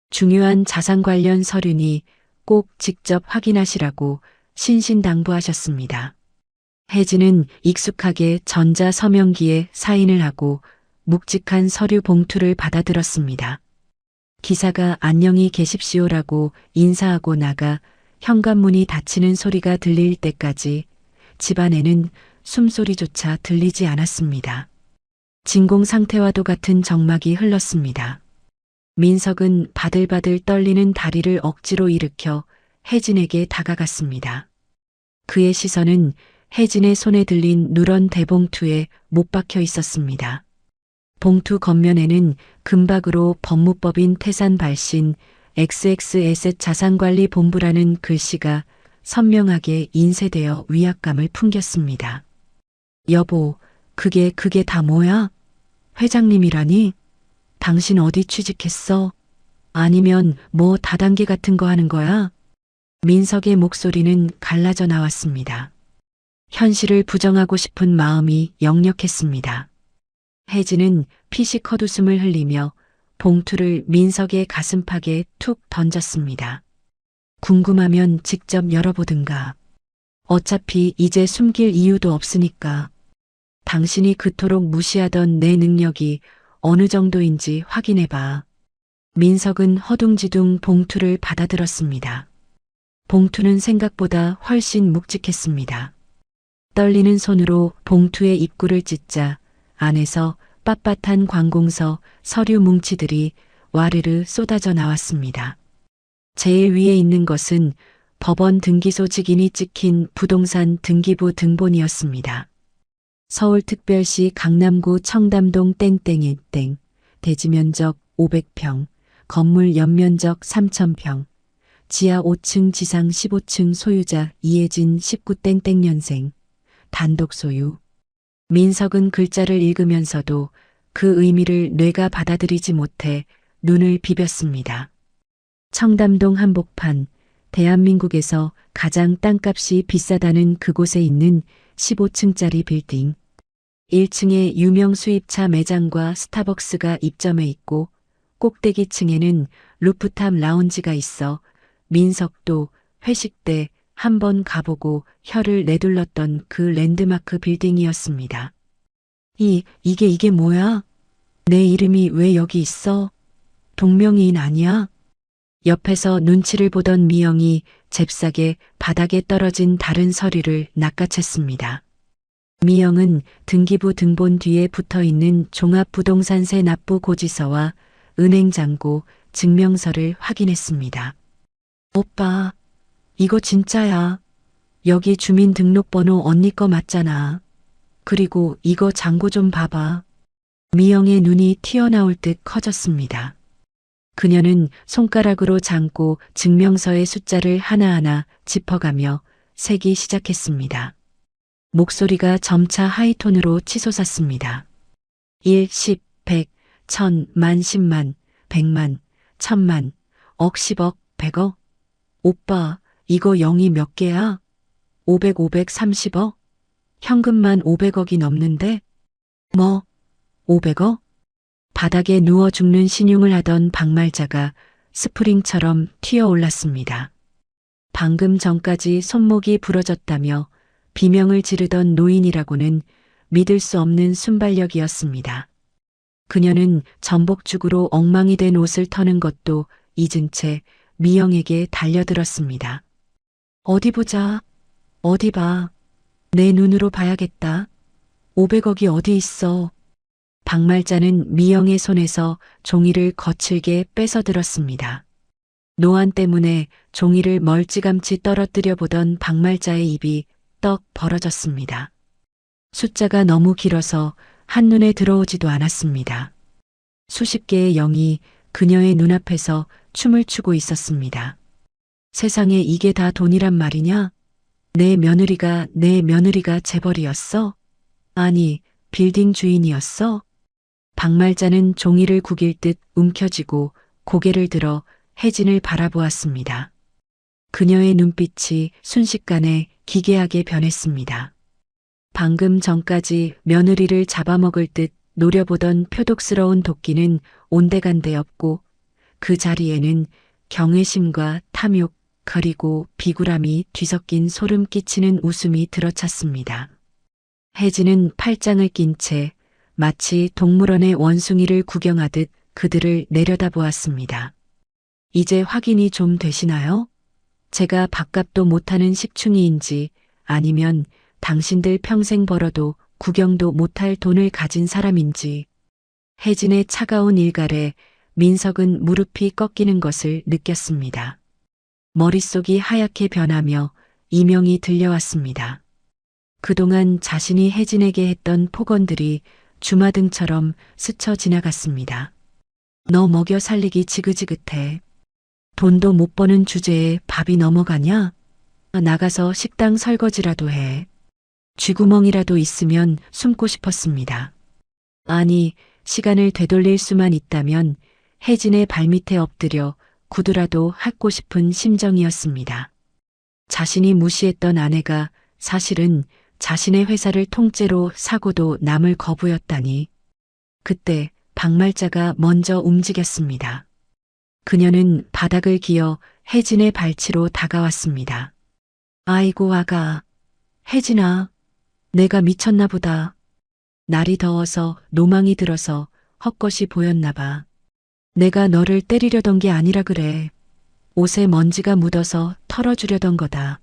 중요한 자산 관련 서류니 꼭 직접 확인하시라고 신신당부하셨습니다. 혜진은 익숙하게 전자 서명기에 사인을 하고 묵직한 서류 봉투를 받아들었습니다. 기사가 안녕히 계십시오라고 인사하고 나가 현관문이 닫히는 소리가 들릴 때까지 집안에는 숨소리조차 들리지 않았습니다. 진공 상태와도 같은 정막이 흘렀습니다. 민석은 바들바들 떨리는 다리를 억지로 일으켜 혜진에게 다가갔습니다. 그의 시선은 혜진의 손에 들린 누런 대봉투에 못 박혀 있었습니다. 봉투 겉면에는 금박으로 법무법인 태산 발신 XX에셋 자산관리본부라는 글씨가 선명하게 인쇄되어 위압감을 풍겼습니다. 여보, 그게 다 뭐야? 회장님이라니? 당신 어디 취직했어? 아니면 뭐 다단계 같은 거 하는 거야? 민석의 목소리는 갈라져 나왔습니다. 현실을 부정하고 싶은 마음이 역력했습니다. 혜진은 피식 헛웃음을 흘리며 봉투를 민석의 가슴팍에 툭 던졌습니다. 궁금하면 직접 열어보든가. 어차피 이제 숨길 이유도 없으니까. 당신이 그토록 무시하던 내 능력이 어느 정도인지 확인해봐. 민석은 허둥지둥 봉투를 받아들었습니다. 봉투는 생각보다 훨씬 묵직했습니다. 떨리는 손으로 봉투의 입구를 찢자 안에서 빳빳한 관공서, 서류 뭉치들이 와르르 쏟아져 나왔습니다. 제일 위에 있는 것은 법원 등기소 직인이 찍힌 부동산 등기부 등본이었습니다. 서울특별시 강남구 청담동 땡땡이 땡, 대지면적 500평, 건물 연면적 3,000평, 지하 5층 지상 15층 소유자 이혜진 19땡땡년생, 단독 소유. 민석은 글자를 읽으면서도 그 의미를 뇌가 받아들이지 못해 눈을 비볐습니다. 청담동 한복판, 대한민국에서 가장 땅값이 비싸다는 그곳에 있는 15층짜리 빌딩, 1층에 유명 수입차 매장과 스타벅스가 입점해 있고 꼭대기층에는 루프탑 라운지가 있어 민석도 회식 때 한번 가보고 혀를 내둘렀던 그 랜드마크 빌딩이었습니다. 이게 뭐야? 내 이름이 왜 여기 있어? 동명이인 아니야? 옆에서 눈치를 보던 미영이 잽싸게 바닥에 떨어진 다른 서류를 낚아챘습니다. 미영은 등기부 등본 뒤에 붙어 있는 종합부동산세 납부 고지서와 은행잔고 증명서를 확인했습니다. 오빠, 이거 진짜야. 여기 주민등록번호 언니 거 맞잖아. 그리고 이거 잔고 좀 봐봐. 미영의 눈이 튀어나올 듯 커졌습니다. 그녀는 손가락으로 잔고 증명서의 숫자를 하나하나 짚어가며 세기 시작했습니다. 목소리가 점차 하이톤으로 치솟았습니다. 1, 10, 100, 1000, 만, 10만, 100만, 1000만, 억, 10억, 100억. 오빠, 이거 0이 몇 개야? 500, 530억? 현금만 500억이 넘는데? 뭐, 500억? 바닥에 누워 죽는 신용을 하던 박말자가 스프링처럼 튀어올랐습니다. 방금 전까지 손목이 부러졌다며 비명을 지르던 노인이라고는 믿을 수 없는 순발력이었습니다. 그녀는 전복죽으로 엉망이 된 옷을 터는 것도 잊은 채 미영에게 달려들었습니다. 어디 보자. 어디 봐. 내 눈으로 봐야겠다. 500억이 어디 있어. 박말자는 미영의 손에서 종이를 거칠게 뺏어들었습니다. 노안 때문에 종이를 멀찌감치 떨어뜨려 보던 박말자의 입이 떡 벌어졌습니다. 숫자가 너무 길어서 한눈에 들어오지도 않았습니다. 수십 개의 0이 그녀의 눈앞에서 춤을 추고 있었습니다. 세상에 이게 다 돈이란 말이냐? 내 며느리가 재벌이었어? 아니, 빌딩 주인이었어? 박말자는 종이를 구길 듯 움켜쥐고 고개를 들어 혜진을 바라보았습니다. 그녀의 눈빛이 순식간에 기괴하게 변했습니다. 방금 전까지 며느리를 잡아먹을 듯 노려보던 표독스러운 도끼는 온데간데 없고 그 자리에는 경외심과 탐욕 그리고 비굴함이 뒤섞인 소름 끼치는 웃음이 들어찼습니다. 혜진은 팔짱을 낀 채 마치 동물원의 원숭이를 구경하듯 그들을 내려다보았습니다. 이제 확인이 좀 되시나요? 제가 밥값도 못하는 식충이인지 아니면 당신들 평생 벌어도 구경도 못할 돈을 가진 사람인지. 혜진의 차가운 일갈에 민석은 무릎이 꺾이는 것을 느꼈습니다. 머릿속이 하얗게 변하며 이명이 들려왔습니다. 그동안 자신이 혜진에게 했던 폭언들이 주마등처럼 스쳐 지나갔습니다. 너 먹여 살리기 지긋지긋해. 돈도 못 버는 주제에 밥이 넘어가냐? 나가서 식당 설거지라도 해. 쥐구멍이라도 있으면 숨고 싶었습니다. 아니, 시간을 되돌릴 수만 있다면 혜진의 발밑에 엎드려 구두라도 핥고 싶은 심정이었습니다. 자신이 무시했던 아내가 사실은 자신의 회사를 통째로 사고도 남을 거부였다니. 그때 박말자가 먼저 움직였습니다. 그녀는 바닥을 기어 혜진의 발치로 다가왔습니다. 아이고 아가, 혜진아, 내가 미쳤나 보다. 날이 더워서 노망이 들어서 헛것이 보였나 봐. 내가 너를 때리려던 게 아니라 그래. 옷에 먼지가 묻어서 털어주려던 거다.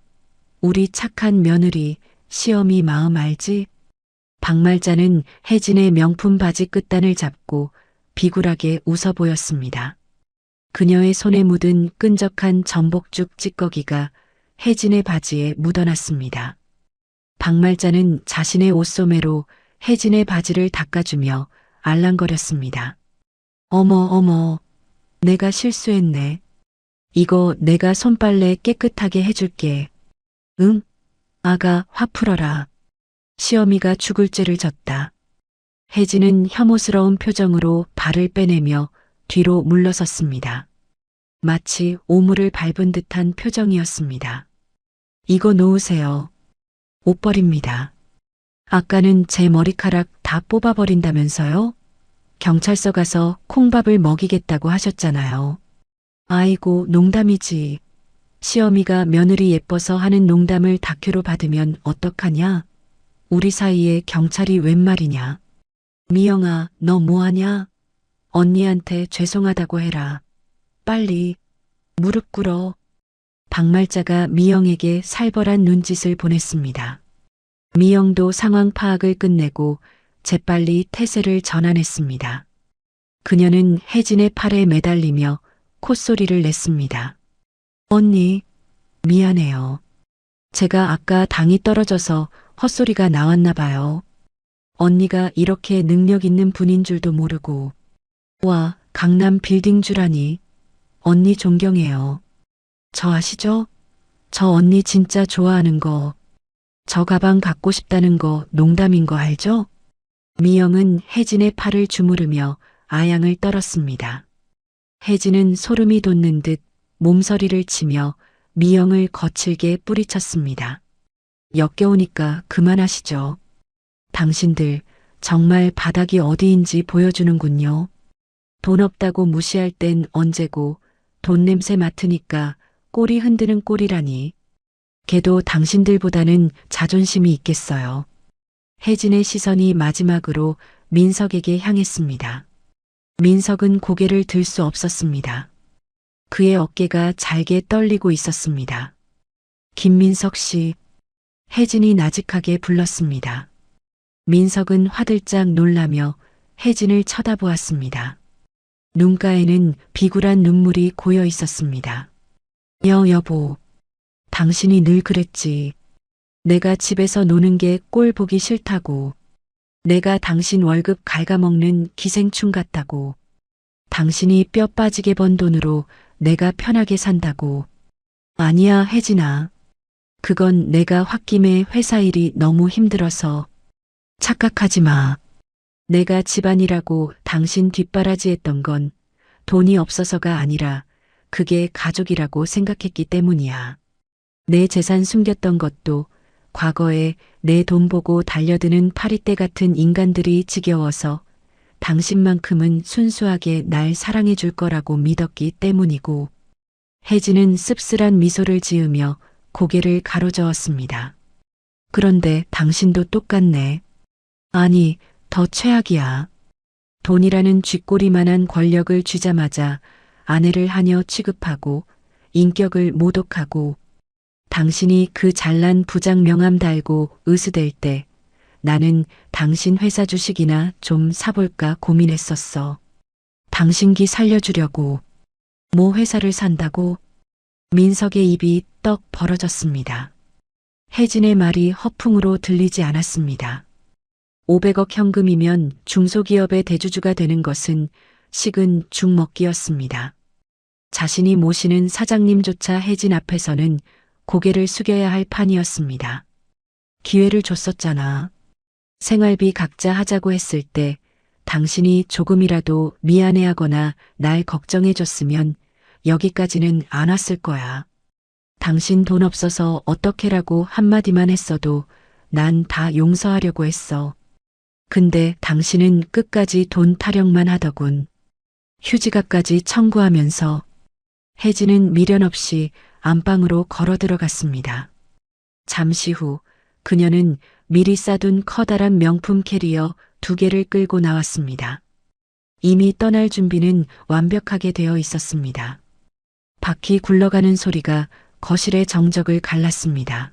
우리 착한 며느리, 시어미 마음 알지? 박말자는 혜진의 명품 바지 끝단을 잡고 비굴하게 웃어 보였습니다. 그녀의 손에 묻은 끈적한 전복죽 찌꺼기가 혜진의 바지에 묻어났습니다. 박말자는 자신의 옷소매로 혜진의 바지를 닦아주며 알랑거렸습니다. 어머, 내가 실수했네. 이거 내가 손빨래 깨끗하게 해줄게. 응? 아가, 화 풀어라. 시어미가 죽을 죄를 졌다. 혜진은 혐오스러운 표정으로 발을 빼내며 뒤로 물러섰습니다. 마치 오물을 밟은 듯한 표정이었습니다. 이거 놓으세요. 옷 버립니다. 아까는 제 머리카락 다 뽑아버린다면서요? 경찰서 가서 콩밥을 먹이겠다고 하셨잖아요. 아이고, 농담이지. 시어미가 며느리 예뻐서 하는 농담을 다큐로 받으면 어떡하냐? 우리 사이에 경찰이 웬 말이냐? 미영아, 너 뭐하냐? 언니한테 죄송하다고 해라. 빨리 무릎 꿇어. 박말자가 미영에게 살벌한 눈짓을 보냈습니다. 미영도 상황 파악을 끝내고 재빨리 태세를 전환했습니다. 그녀는 혜진의 팔에 매달리며 콧소리를 냈습니다. 언니, 미안해요. 제가 아까 당이 떨어져서 헛소리가 나왔나 봐요. 언니가 이렇게 능력 있는 분인 줄도 모르고. 와, 강남 빌딩 주라니. 언니 존경해요. 저 아시죠? 저 언니 진짜 좋아하는 거. 저 가방 갖고 싶다는 거 농담인 거 알죠? 미영은 혜진의 팔을 주무르며 아양을 떨었습니다. 혜진은 소름이 돋는 듯 몸서리를 치며 미영을 거칠게 뿌리쳤습니다. 역겨우니까 그만하시죠. 당신들 정말 바닥이 어디인지 보여주는군요. 돈 없다고 무시할 땐 언제고 돈 냄새 맡으니까 꼬리 흔드는 꼴이라니. 걔도 당신들보다는 자존심이 있겠어요. 혜진의 시선이 마지막으로 민석에게 향했습니다. 민석은 고개를 들 수 없었습니다. 그의 어깨가 잘게 떨리고 있었습니다. 김민석 씨, 혜진이 나직하게 불렀습니다. 민석은 화들짝 놀라며 혜진을 쳐다보았습니다. 눈가에는 비굴한 눈물이 고여 있었습니다. 여보, 당신이 늘 그랬지. 내가 집에서 노는 게 꼴 보기 싫다고. 내가 당신 월급 갉아먹는 기생충 같다고. 당신이 뼈 빠지게 번 돈으로 내가 편하게 산다고. 아니야, 혜진아. 그건 내가 홧김에 회사 일이 너무 힘들어서. 착각하지 마. 내가 집안이라고 당신 뒷바라지했던 건 돈이 없어서가 아니라 그게 가족이라고 생각했기 때문이야. 내 재산 숨겼던 것도 과거에 내 돈 보고 달려드는 파리떼 같은 인간들이 지겨워서 당신만큼은 순수하게 날 사랑해 줄 거라고 믿었기 때문이고. 혜진은 씁쓸한 미소를 지으며 고개를 가로저었습니다. 그런데 당신도 똑같네. 아니, 더 최악이야. 돈이라는 쥐꼬리만한 권력을 쥐자마자 아내를 하녀 취급하고 인격을 모독하고. 당신이 그 잘난 부장 명함 달고 으스댈 때 나는 당신 회사 주식이나 좀 사볼까 고민했었어. 당신 기 살려주려고. 뭐 회사를 산다고? 민석의 입이 떡 벌어졌습니다. 혜진의 말이 허풍으로 들리지 않았습니다. 500억 현금이면 중소기업의 대주주가 되는 것은 식은 죽 먹기였습니다. 자신이 모시는 사장님조차 혜진 앞에서는 고개를 숙여야 할 판이었습니다. 기회를 줬었잖아. 생활비 각자 하자고 했을 때 당신이 조금이라도 미안해하거나 날 걱정해줬으면 여기까지는 안 왔을 거야. 당신 돈 없어서 어떡해라고 한마디만 했어도 난 다 용서하려고 했어. 근데 당신은 끝까지 돈 타령만 하더군. 휴지가까지 청구하면서. 혜진은 미련 없이 안방으로 걸어 들어갔습니다. 잠시 후 그녀는 미리 싸둔 커다란 명품 캐리어 2개를 끌고 나왔습니다. 이미 떠날 준비는 완벽하게 되어 있었습니다. 바퀴 굴러가는 소리가 거실의 정적을 갈랐습니다.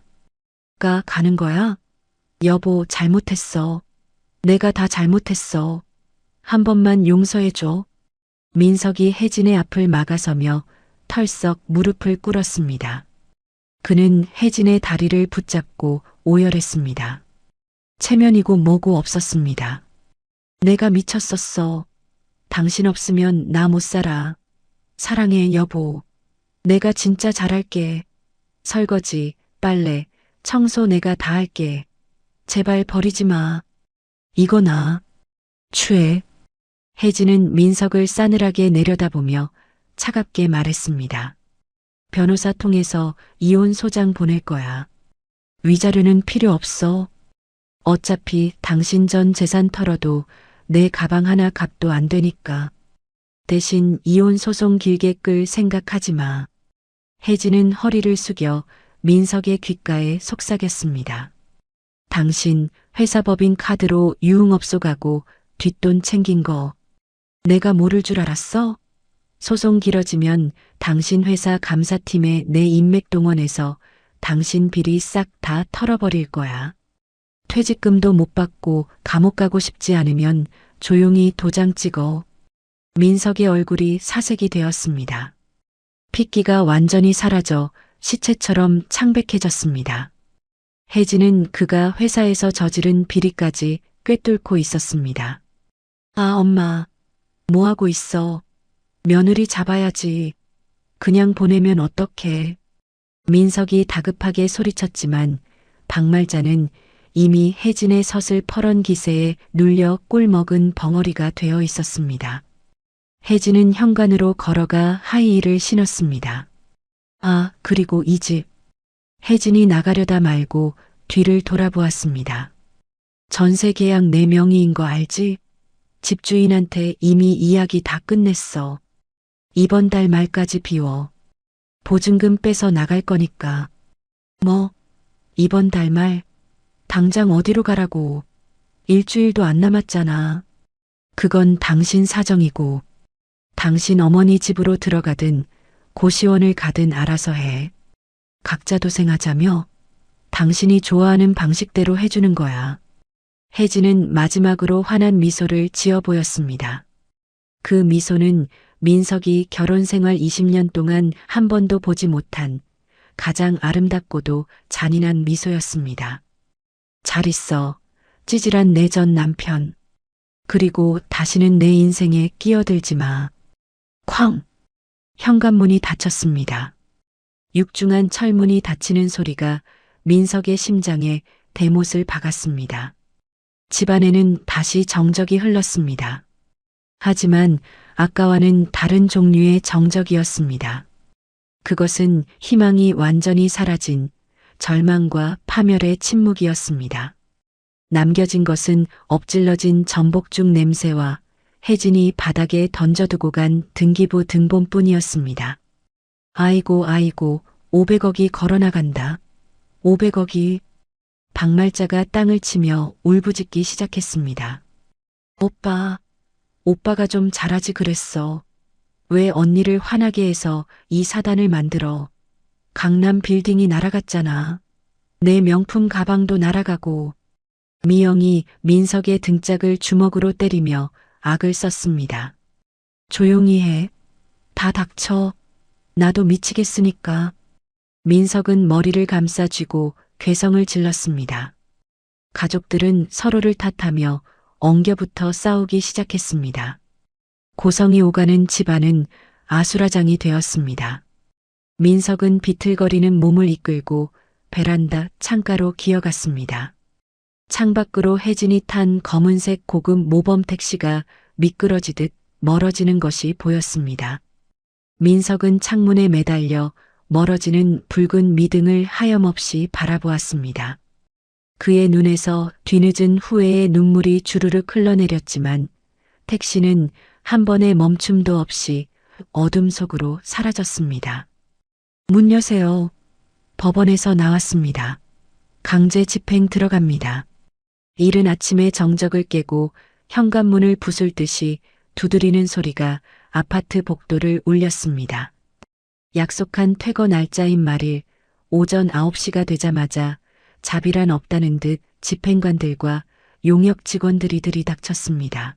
가는 거야? 여보, 잘못했어. 내가 다 잘못했어. 한 번만 용서해줘. 민석이 혜진의 앞을 막아서며 털썩 무릎을 꿇었습니다. 그는 혜진의 다리를 붙잡고 오열했습니다. 체면이고 뭐고 없었습니다. 내가 미쳤었어. 당신 없으면 나 못 살아. 사랑해, 여보. 내가 진짜 잘할게. 설거지, 빨래, 청소 내가 다 할게. 제발 버리지 마. 이거 나. 취해. 혜진은 민석을 싸늘하게 내려다보며 차갑게 말했습니다. 변호사 통해서 이혼 소장 보낼 거야. 위자료는 필요 없어. 어차피 당신 전 재산 털어도 내 가방 하나 값도 안 되니까. 대신 이혼 소송 길게 끌 생각하지 마. 혜진은 허리를 숙여 민석의 귓가에 속삭였습니다. 당신 회사 법인 카드로 유흥업소 가고 뒷돈 챙긴 거 내가 모를 줄 알았어? 소송 길어지면 당신 회사 감사팀에 내 인맥 동원해서 당신 비리 싹 다 털어버릴 거야. 퇴직금도 못 받고 감옥 가고 싶지 않으면 조용히 도장 찍어. 민석의 얼굴이 사색이 되었습니다. 핏기가 완전히 사라져 시체처럼 창백해졌습니다. 혜진은 그가 회사에서 저지른 비리까지 꿰뚫고 있었습니다. 아, 엄마. 뭐 하고 있어? 며느리 잡아야지. 그냥 보내면 어떡해. 민석이 다급하게 소리쳤지만 박말자는 이미 혜진의 섯을 퍼런 기세에 눌려 꿀먹은 벙어리가 되어 있었습니다. 혜진은 현관으로 걸어가 하이힐을 신었습니다. 아, 그리고 이 집. 혜진이 나가려다 말고 뒤를 돌아보았습니다. 전세 계약 내 명의인 거 알지? 집주인한테 이미 이야기 다 끝냈어. 이번 달 말까지 비워. 보증금 빼서 나갈 거니까. 뭐? 이번 달 말? 당장 어디로 가라고. 일주일도 안 남았잖아. 그건 당신 사정이고 당신 어머니 집으로 들어가든 고시원을 가든 알아서 해. 각자 도생하자며 당신이 좋아하는 방식대로 해주는 거야. 혜진은 마지막으로 환한 미소를 지어 보였습니다. 그 미소는 민석이 결혼 생활 20년 동안 한 번도 보지 못한 가장 아름답고도 잔인한 미소였습니다. 잘 있어. 찌질한 내 전 남편. 그리고 다시는 내 인생에 끼어들지 마. 쾅! 현관문이 닫혔습니다. 육중한 철문이 닫히는 소리가 민석의 심장에 대못을 박았습니다. 집안에는 다시 정적이 흘렀습니다. 하지만 아까와는 다른 종류의 정적이었습니다. 그것은 희망이 완전히 사라진 절망과 파멸의 침묵이었습니다. 남겨진 것은 엎질러진 전복죽 냄새와 혜진이 바닥에 던져두고 간 등기부 등본뿐이었습니다. 아이고 아이고 500억이 걸어나간다. 500억이. 박말자가 땅을 치며 울부짖기 시작했습니다. 오빠가 좀 잘하지 그랬어. 왜 언니를 화나게 해서 이 사단을 만들어. 강남 빌딩이 날아갔잖아. 내 명품 가방도 날아가고. 미영이 민석의 등짝을 주먹으로 때리며 악을 썼습니다. 조용히 해. 다 닥쳐. 나도 미치겠으니까. 민석은 머리를 감싸쥐고 괴성을 질렀습니다. 가족들은 서로를 탓하며 엉겨붙어 싸우기 시작했습니다. 고성이 오가는 집안은 아수라장이 되었습니다. 민석은 비틀거리는 몸을 이끌고 베란다 창가로 기어갔습니다. 창밖으로 혜진이 탄 검은색 고급 모범 택시가 미끄러지듯 멀어지는 것이 보였습니다. 민석은 창문에 매달려 멀어지는 붉은 미등을 하염없이 바라보았습니다. 그의 눈에서 뒤늦은 후회의 눈물이 주르륵 흘러내렸지만 택시는 한 번의 멈춤도 없이 어둠 속으로 사라졌습니다. 문 여세요. 법원에서 나왔습니다. 강제 집행 들어갑니다. 이른 아침의 정적을 깨고 현관문을 부술듯이 두드리는 소리가 아파트 복도를 울렸습니다. 약속한 퇴거 날짜인 말일 오전 9시가 되자마자 자비란 없다는 듯 집행관들과 용역 직원들이 들이닥쳤습니다.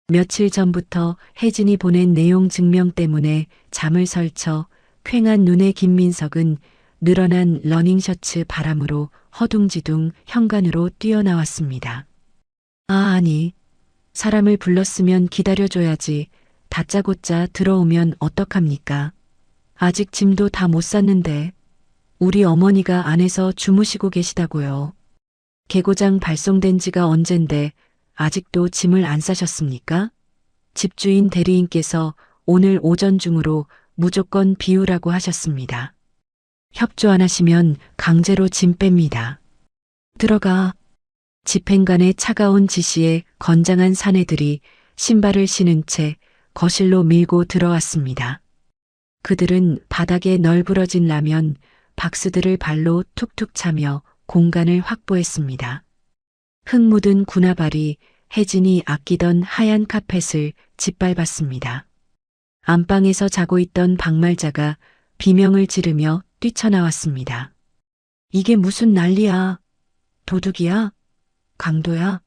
며칠 전부터 혜진이 보낸 내용 증명 때문에 잠을 설쳐 퀭한 눈의 김민석은 늘어난 러닝셔츠 바람으로 허둥지둥 현관으로 뛰어나왔습니다. 아니, 사람을 불렀으면 기다려줘야지. 다짜고짜 들어오면 어떡합니까? 아직 짐도 다 못 쌌는데. 우리 어머니가 안에서 주무시고 계시다고요. 계고장 발송된 지가 언젠데 아직도 짐을 안 싸셨습니까? 집주인 대리인께서 오늘 오전 중으로 무조건 비우라고 하셨습니다. 협조 안 하시면 강제로 짐 뺍니다. 들어가. 집행관의 차가운 지시에 건장한 사내들이 신발을 신은 채 거실로 밀고 들어왔습니다. 그들은 바닥에 널브러진 라면, 박스들을 발로 툭툭 차며 공간을 확보했습니다. 흙 묻은 군화발이 혜진이 아끼던 하얀 카펫을 짓밟았습니다. 안방에서 자고 있던 박말자가 비명을 지르며 뛰쳐나왔습니다. 이게 무슨 난리야? 도둑이야? 강도야?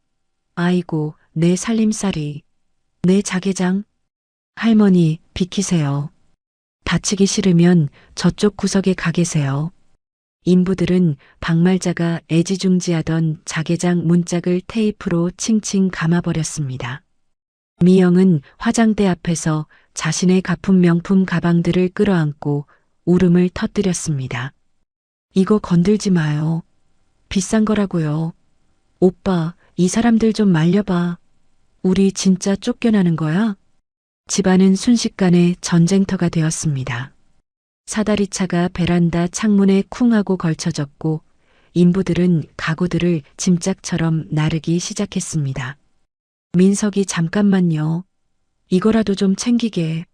아이고, 내 살림살이. 내 자개장. 할머니, 비키세요. 다치기 싫으면 저쪽 구석에 가 계세요. 인부들은 박말자가 애지중지하던 자개장 문짝을 테이프로 칭칭 감아버렸습니다. 미영은 화장대 앞에서 자신의 가품 명품 가방들을 끌어안고 울음을 터뜨렸습니다. 이거 건들지 마요. 비싼 거라고요. 오빠, 이 사람들 좀 말려봐. 우리 진짜 쫓겨나는 거야? 집안은 순식간에 전쟁터가 되었습니다. 사다리차가 베란다 창문에 쿵 하고 걸쳐졌고 인부들은 가구들을 짐짝처럼 나르기 시작했습니다. 민석이 잠깐만요. 이거라도 좀 챙기게.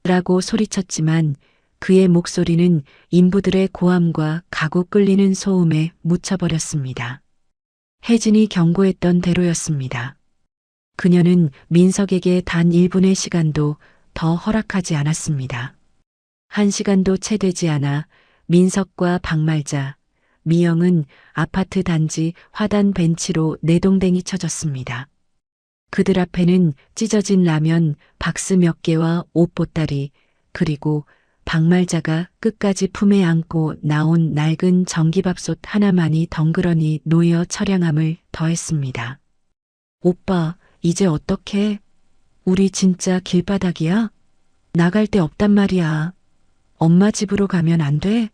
라고 소리쳤지만 그의 목소리는 인부들의 고함과 가구 끌리는 소음에 묻혀버렸습니다. 혜진이 경고했던 대로였습니다. 그녀는 민석에게 단 1분의 시간도 더 허락하지 않았습니다. 1시간도 채 되지 않아 민석과 박말자, 미영은 아파트 단지 화단 벤치로 내동댕이 쳐졌습니다. 그들 앞에는 찢어진 라면, 박스 몇 개와 옷 보따리, 그리고 박말자가 끝까지 품에 안고 나온 낡은 전기밥솥 하나만이 덩그러니 놓여 처량함을 더했습니다. 오빠, 이제 어떡해? 우리 진짜 길바닥이야? 나갈 데 없단 말이야. 엄마 집으로 가면 안 돼?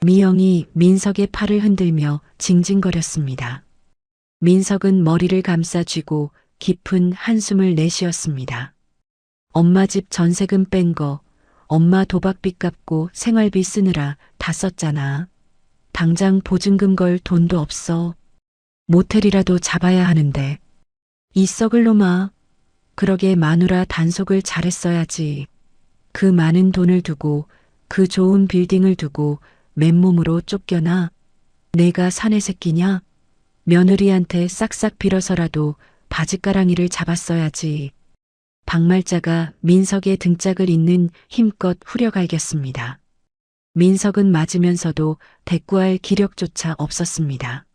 미영이 민석의 팔을 흔들며 징징거렸습니다. 민석은 머리를 감싸 쥐고 깊은 한숨을 내쉬었습니다. 엄마 집 전세금 뺀 거, 엄마 도박빚 갚고 생활비 쓰느라 다 썼잖아. 당장 보증금 걸 돈도 없어. 모텔이라도 잡아야 하는데. 이 썩을 놈아. 그러게 마누라 단속을 잘했어야지. 그 많은 돈을 두고 그 좋은 빌딩을 두고 맨몸으로 쫓겨나. 내가 사내 새끼냐? 며느리한테 싹싹 빌어서라도 바짓가랑이를 잡았어야지. 박말자가 민석의 등짝을 잇는 힘껏 후려갈겼습니다. 민석은 맞으면서도 대꾸할 기력조차 없었습니다.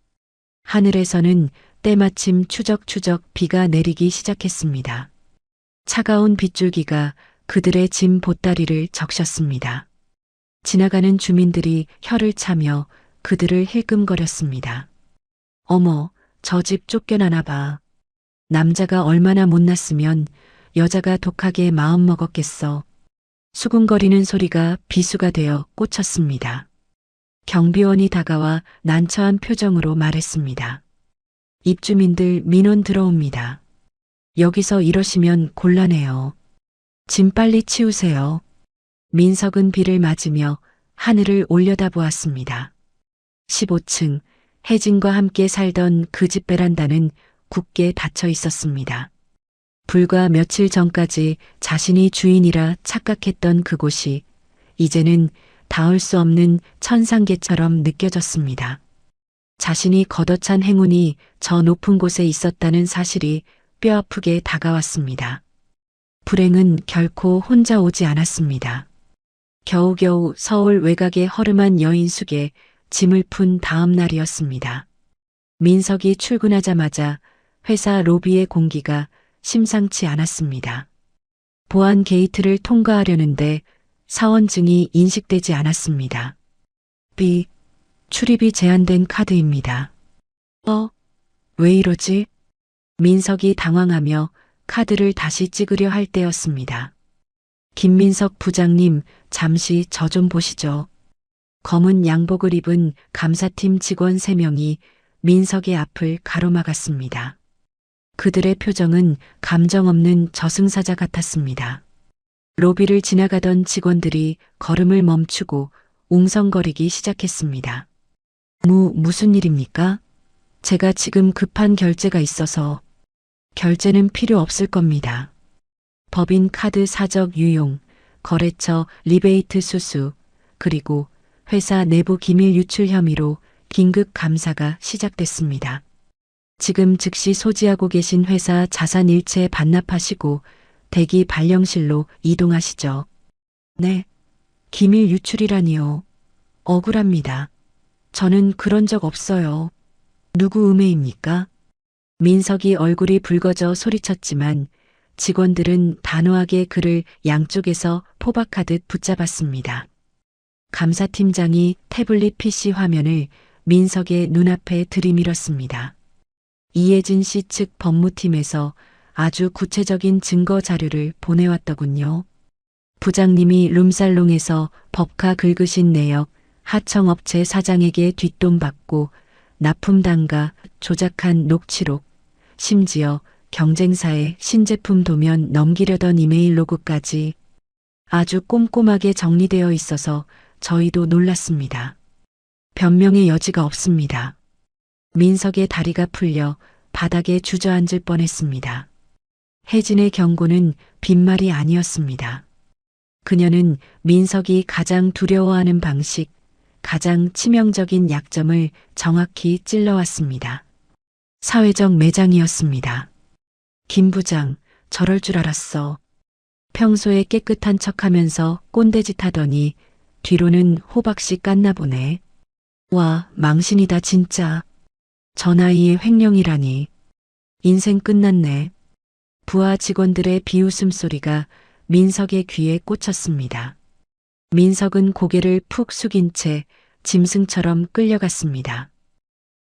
하늘에서는 때마침 추적추적 비가 내리기 시작했습니다. 차가운 빗줄기가 그들의 짐 보따리를 적셨습니다. 지나가는 주민들이 혀를 차며 그들을 힐끔거렸습니다. 어머, 저 집 쫓겨나나 봐. 남자가 얼마나 못났으면 여자가 독하게 마음먹었겠어. 수군거리는 소리가 비수가 되어 꽂혔습니다. 경비원이 다가와 난처한 표정으로 말했습니다. 입주민들 민원 들어옵니다. 여기서 이러시면 곤란해요. 짐 빨리 치우세요. 민석은 비를 맞으며 하늘을 올려다보았습니다. 15층 혜진과 함께 살던 그 집 베란다는 굳게 닫혀 있었습니다. 불과 며칠 전까지 자신이 주인이라 착각했던 그곳이 이제는 닿을 수 없는 천상계처럼 느껴졌습니다. 자신이 걷어찬 행운이 저 높은 곳에 있었다는 사실이 뼈아프게 다가왔습니다. 불행은 결코 혼자 오지 않았습니다. 겨우겨우 서울 외곽의 허름한 여인숙에 짐을 푼 다음 날이었습니다. 민석이 출근하자마자 회사 로비의 공기가 심상치 않았습니다. 보안 게이트를 통과하려는데 사원증이 인식되지 않았습니다. 출입이 제한된 카드입니다. 왜 이러지? 민석이 당황하며 카드를 다시 찍으려 할 때였습니다. 김민석 부장님, 잠시 저 좀 보시죠. 검은 양복을 입은 감사팀 직원 3명이 민석의 앞을 가로막았습니다. 그들의 표정은 감정 없는 저승사자 같았습니다. 로비를 지나가던 직원들이 걸음을 멈추고 웅성거리기 시작했습니다. 무슨 일입니까? 제가 지금 급한 결제가 있어서. 결제는 필요 없을 겁니다. 법인 카드 사적 유용, 거래처 리베이트 수수, 그리고 회사 내부 기밀 유출 혐의로 긴급 감사가 시작됐습니다. 지금 즉시 소지하고 계신 회사 자산 일체 반납하시고 대기 발령실로 이동하시죠. 네. 기밀 유출이라니요. 억울합니다. 저는 그런 적 없어요. 누구 음해입니까? 민석이 얼굴이 붉어져 소리쳤지만 직원들은 단호하게 그를 양쪽에서 포박하듯 붙잡았습니다. 감사팀장이 태블릿 PC 화면을 민석의 눈앞에 들이밀었습니다. 이혜진 씨 측 법무팀에서 아주 구체적인 증거 자료를 보내왔더군요. 부장님이 룸살롱에서 법카 긁으신 내역 하청업체 사장에게 뒷돈 받고 납품단가 조작한 녹취록, 심지어 경쟁사의 신제품 도면 넘기려던 이메일 로그까지 아주 꼼꼼하게 정리되어 있어서 저희도 놀랐습니다. 변명의 여지가 없습니다. 민석의 다리가 풀려 바닥에 주저앉을 뻔했습니다. 혜진의 경고는 빈말이 아니었습니다. 그녀는 민석이 가장 두려워하는 방식, 가장 치명적인 약점을 정확히 찔러왔습니다. 사회적 매장이었습니다. 김 부장, 저럴 줄 알았어. 평소에 깨끗한 척하면서 꼰대짓 하더니 뒤로는 호박씨 깠나 보네. 와, 망신이다 진짜. 저 나이에 횡령이라니. 인생 끝났네. 부하 직원들의 비웃음 소리가 민석의 귀에 꽂혔습니다. 민석은 고개를 푹 숙인 채 짐승처럼 끌려갔습니다.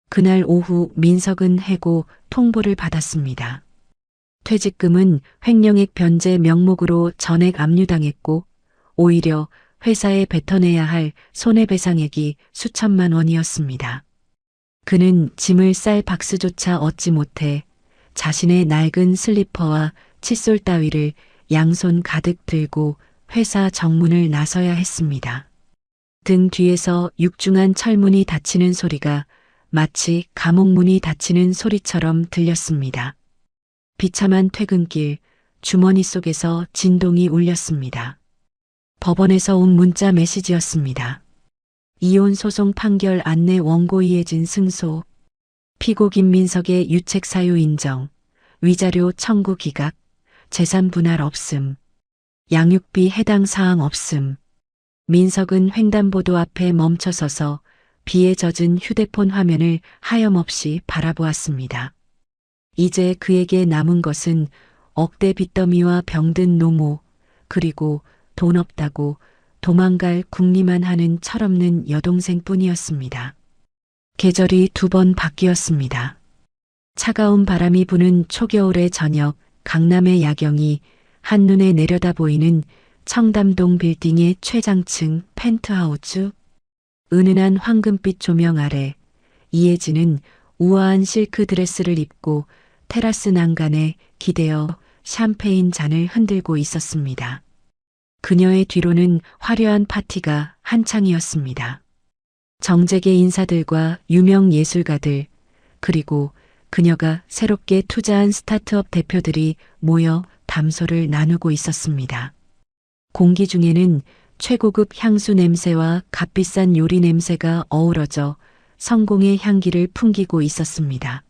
그날 오후 민석은 해고 통보를 받았습니다. 퇴직금은 횡령액 변제 명목으로 전액 압류당했고 오히려 회사에 뱉어내야 할 손해배상액이 수천만 원이었습니다. 그는 짐을 쌀 박스조차 얻지 못해 자신의 낡은 슬리퍼와 칫솔 따위를 양손 가득 들고 회사 정문을 나서야 했습니다. 등 뒤에서 육중한 철문이 닫히는 소리가 마치 감옥문이 닫히는 소리처럼 들렸습니다. 비참한 퇴근길, 주머니 속에서 진동이 울렸습니다. 법원에서 온 문자 메시지였습니다. 이혼 소송 판결 안내 원고 이혜진 승소, 피고 김민석의 유책 사유 인정, 위자료 청구 기각, 재산 분할 없음, 양육비 해당 사항 없음. 민석은 횡단보도 앞에 멈춰서서 비에 젖은 휴대폰 화면을 하염없이 바라보았습니다. 이제 그에게 남은 것은 억대 빚더미와 병든 노모, 그리고 돈 없다고 도망갈 궁리만 하는 철없는 여동생뿐이었습니다. 계절이 2번 바뀌었습니다. 차가운 바람이 부는 초겨울의 저녁, 강남의 야경이 한눈에 내려다 보이는 청담동 빌딩의 최장층 펜트하우스. 은은한 황금빛 조명 아래 이혜진은 우아한 실크 드레스를 입고 테라스 난간에 기대어 샴페인 잔을 흔들고 있었습니다. 그녀의 뒤로는 화려한 파티가 한창이었습니다. 정재계 인사들과 유명 예술가들, 그리고 그녀가 새롭게 투자한 스타트업 대표들이 모여 담소를 나누고 있었습니다. 공기 중에는 최고급 향수 냄새와 값비싼 요리 냄새가 어우러져 성공의 향기를 풍기고 있었습니다.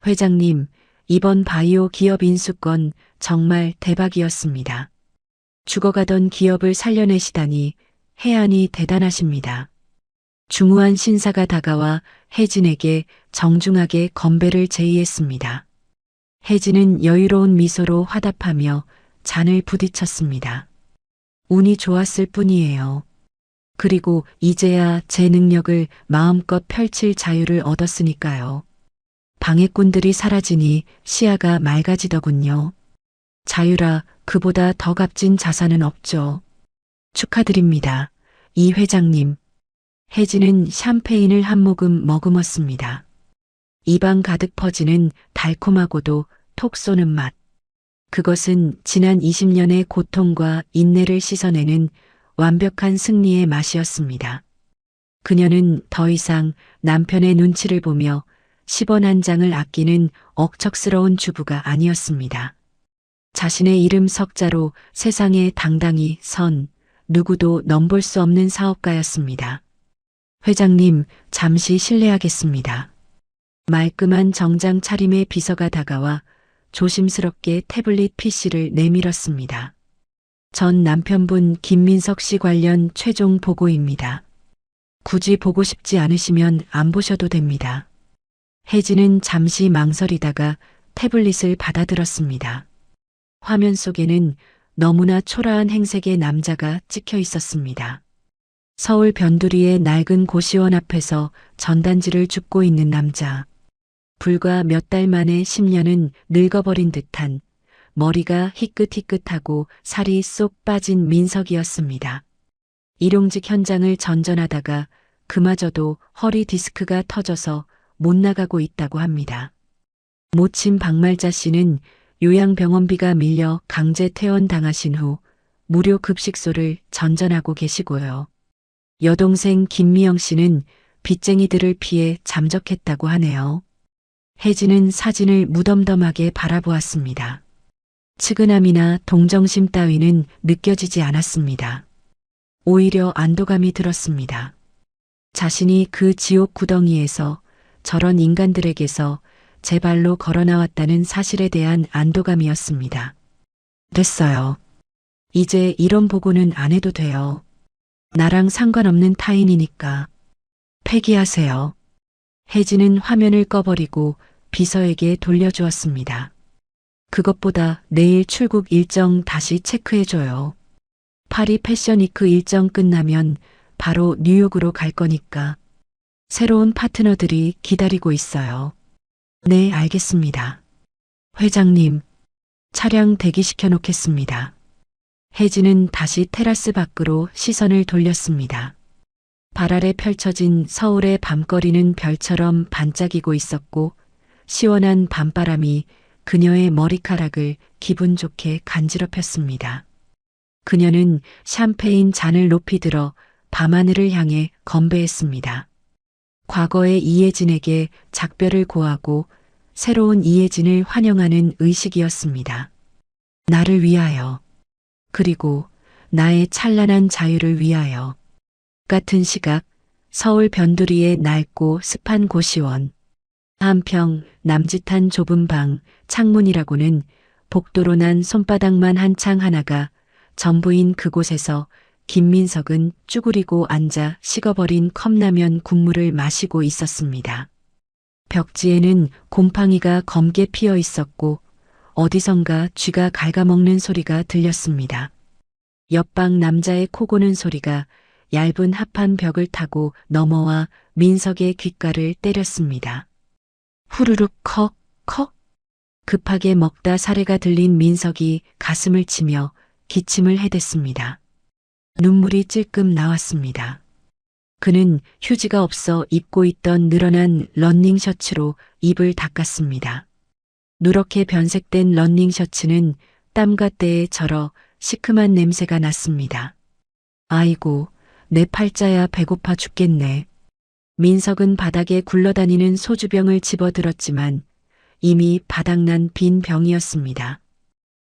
회장님, 이번 바이오 기업 인수건 정말 대박이었습니다. 죽어가던 기업을 살려내시다니 해안이 대단하십니다. 중후한 신사가 다가와 혜진에게 정중하게 건배를 제의했습니다. 혜진은 여유로운 미소로 화답하며 잔을 부딪혔습니다. 운이 좋았을 뿐이에요. 그리고 이제야 제 능력을 마음껏 펼칠 자유를 얻었으니까요. 방해꾼들이 사라지니 시야가 맑아지더군요. 자유라 그보다 더 값진 자산은 없죠. 축하드립니다. 이 회장님. 혜진은 샴페인을 한 모금 머금었습니다. 입안 가득 퍼지는 달콤하고도 톡 쏘는 맛. 그것은 지난 20년의 고통과 인내를 씻어내는 완벽한 승리의 맛이었습니다. 그녀는 더 이상 남편의 눈치를 보며 10원 한 장을 아끼는 억척스러운 주부가 아니었습니다. 자신의 이름 석자로 세상에 당당히 선 누구도 넘볼 수 없는 사업가였습니다. 회장님, 잠시 실례하겠습니다. 말끔한 정장 차림의 비서가 다가와 조심스럽게 태블릿 PC를 내밀었습니다. 전 남편분 김민석 씨 관련 최종 보고입니다. 굳이 보고 싶지 않으시면 안 보셔도 됩니다. 혜진은 잠시 망설이다가 태블릿을 받아들었습니다. 화면 속에는 너무나 초라한 행색의 남자가 찍혀 있었습니다. 서울 변두리의 낡은 고시원 앞에서 전단지를 줍고 있는 남자. 불과 몇 달 만에 10년은 늙어버린 듯한 머리가 희끗희끗하고 살이 쏙 빠진 민석이었습니다. 일용직 현장을 전전하다가 그마저도 허리 디스크가 터져서 못 나가고 있다고 합니다. 모친 박말자 씨는 요양병원비가 밀려 강제 퇴원당하신 후 무료 급식소를 전전하고 계시고요. 여동생 김미영 씨는 빚쟁이들을 피해 잠적했다고 하네요. 혜진은 사진을 무덤덤하게 바라보았습니다. 측은함이나 동정심 따위는 느껴지지 않았습니다. 오히려 안도감이 들었습니다. 자신이 그 지옥 구덩이에서 저런 인간들에게서 제 발로 걸어 나왔다는 사실에 대한 안도감이었습니다. 됐어요. 이제 이런 보고는 안 해도 돼요. 나랑 상관없는 타인이니까. 폐기하세요. 혜진은 화면을 꺼버리고 비서에게 돌려주었습니다. 그것보다 내일 출국 일정 다시 체크해줘요. 파리 패션위크 일정 끝나면 바로 뉴욕으로 갈 거니까. 새로운 파트너들이 기다리고 있어요. 네, 알겠습니다. 회장님, 차량 대기시켜 놓겠습니다. 혜진은 다시 테라스 밖으로 시선을 돌렸습니다. 발 아래 펼쳐진 서울의 밤거리는 별처럼 반짝이고 있었고 시원한 밤바람이 그녀의 머리카락을 기분 좋게 간지럽혔습니다. 그녀는 샴페인 잔을 높이 들어 밤하늘을 향해 건배했습니다. 과거의 이혜진에게 작별을 고하고 새로운 이혜진을 환영하는 의식이었습니다. 나를 위하여, 그리고 나의 찬란한 자유를 위하여. 같은 시각 서울 변두리의 낡고 습한 고시원. 한평 남짓한 좁은 방, 창문이라고는 복도로 난 손바닥만 한 창 하나가 전부인 그곳에서 김민석은 쭈그리고 앉아 식어버린 컵라면 국물을 마시고 있었습니다. 벽지에는 곰팡이가 검게 피어 있었고 어디선가 쥐가 갉아먹는 소리가 들렸습니다. 옆방 남자의 코 고는 소리가 얇은 합판 벽을 타고 넘어와 민석의 귓가를 때렸습니다. 후루룩 컥, 컥. 급하게 먹다 사례가 들린 민석이 가슴을 치며 기침을 해댔습니다. 눈물이 찔끔 나왔습니다. 그는 휴지가 없어 입고 있던 늘어난 러닝 셔츠로 입을 닦았습니다. 누렇게 변색된 러닝 셔츠는 땀과 때에 절어 시큼한 냄새가 났습니다. 아이고, 내 팔자야 배고파 죽겠네. 민석은 바닥에 굴러다니는 소주병을 집어들었지만 이미 바닥난 빈 병이었습니다.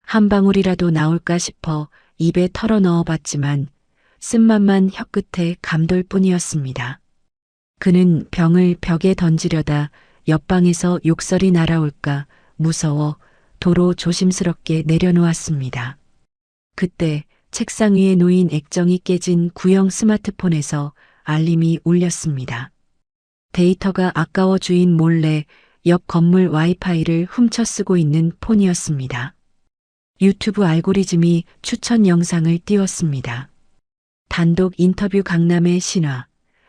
한 방울이라도 나올까 싶어 입에 털어 넣어봤지만 쓴맛만 혀끝에 감돌 뿐이었습니다. 그는 병을 벽에 던지려다 옆방에서 욕설이 날아올까 무서워 도로 조심스럽게 내려놓았습니다. 그때 책상 위에 놓인 액정이 깨진 구형 스마트폰에서 알림이 울렸습니다. 데이터가 아까워 주인 몰래 옆 건물 와이파이를 훔쳐 쓰고 있는 폰이었습니다. 유튜브 알고리즘이 추천 영상을 띄웠습니다. 단독 인터뷰 강남의 신화,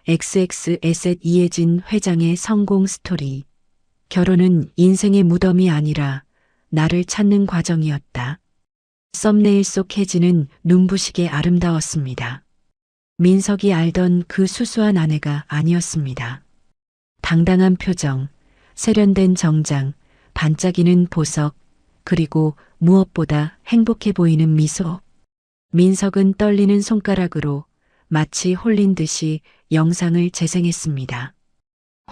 XX 에셋 이혜진 회장의 성공 스토리. 결혼은 인생의 무덤이 아니라 나를 찾는 과정이었다. 썸네일 속 혜진은 눈부시게 아름다웠습니다. 민석이 알던 그 수수한 아내가 아니었습니다. 당당한 표정, 세련된 정장, 반짝이는 보석, 그리고 무엇보다 행복해 보이는 미소. 민석은 떨리는 손가락으로 마치 홀린 듯이 영상을 재생했습니다.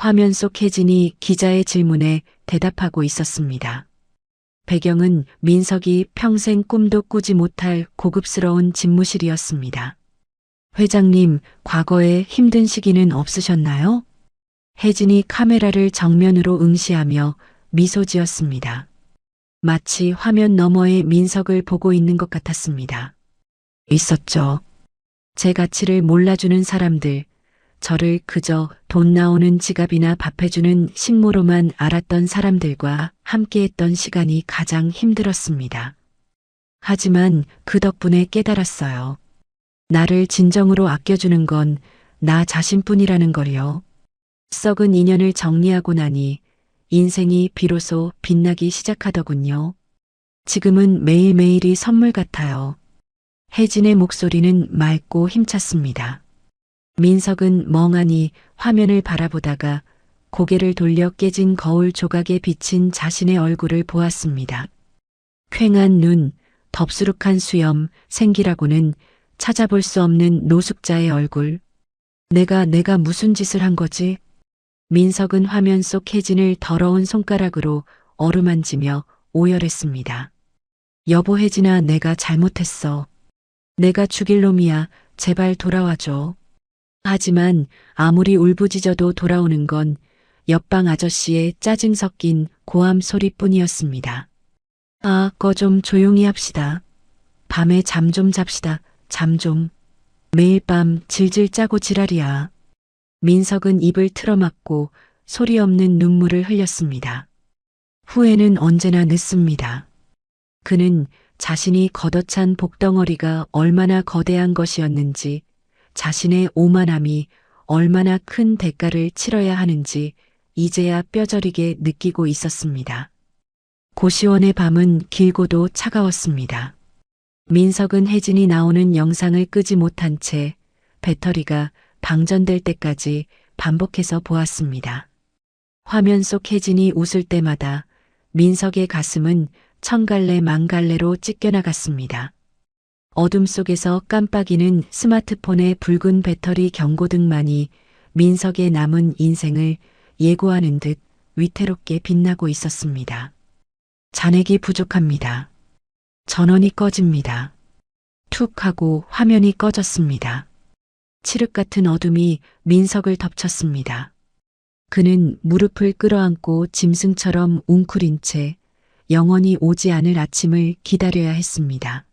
화면 속 혜진이 기자의 질문에 대답하고 있었습니다. 배경은 민석이 평생 꿈도 꾸지 못할 고급스러운 집무실이었습니다. 회장님, 과거에 힘든 시기는 없으셨나요? 혜진이 카메라를 정면으로 응시하며 미소 지었습니다. 마치 화면 너머의 민석을 보고 있는 것 같았습니다. 있었죠. 제 가치를 몰라주는 사람들, 저를 그저 돈 나오는 지갑이나 밥 해주는 식모로만 알았던 사람들과 함께했던 시간이 가장 힘들었습니다. 하지만 그 덕분에 깨달았어요. 나를 진정으로 아껴주는 건 나 자신뿐이라는 걸요. 썩은 인연을 정리하고 나니 인생이 비로소 빛나기 시작하더군요. 지금은 매일매일이 선물 같아요. 혜진의 목소리는 맑고 힘찼습니다. 민석은 멍하니 화면을 바라보다가 고개를 돌려 깨진 거울 조각에 비친 자신의 얼굴을 보았습니다. 퀭한 눈, 덥수룩한 수염, 생기라고는 찾아볼 수 없는 노숙자의 얼굴. 내가 무슨 짓을 한 거지? 민석은 화면 속 혜진을 더러운 손가락으로 어루만지며 오열했습니다. 여보 혜진아, 내가 잘못했어. 내가 죽일 놈이야. 제발 돌아와줘. 하지만 아무리 울부짖어도 돌아오는 건 옆방 아저씨의 짜증 섞인 고함 소리뿐이었습니다. 아, 거 좀 조용히 합시다. 밤에 잠 좀 잡시다. 잠 좀. 매일 밤 질질 짜고 지랄이야. 민석은 입을 틀어막고 소리 없는 눈물을 흘렸습니다. 후회는 언제나 늦습니다. 그는 자신이 걷어찬 복덩어리가 얼마나 거대한 것이었는지, 자신의 오만함이 얼마나 큰 대가를 치러야 하는지 이제야 뼈저리게 느끼고 있었습니다. 고시원의 밤은 길고도 차가웠습니다. 민석은 혜진이 나오는 영상을 끄지 못한 채 배터리가 방전될 때까지 반복해서 보았습니다. 화면 속 혜진이 웃을 때마다 민석의 가슴은 천갈래 만갈래로 찢겨나갔습니다. 어둠 속에서 깜빡이는 스마트폰의 붉은 배터리 경고등만이 민석의 남은 인생을 예고하는 듯 위태롭게 빛나고 있었습니다. 잔액이 부족합니다. 전원이 꺼집니다. 툭 하고 화면이 꺼졌습니다. 칠흑 같은 어둠이 민석을 덮쳤습니다. 그는 무릎을 끌어안고 짐승처럼 웅크린 채 영원히 오지 않을 아침을 기다려야 했습니다.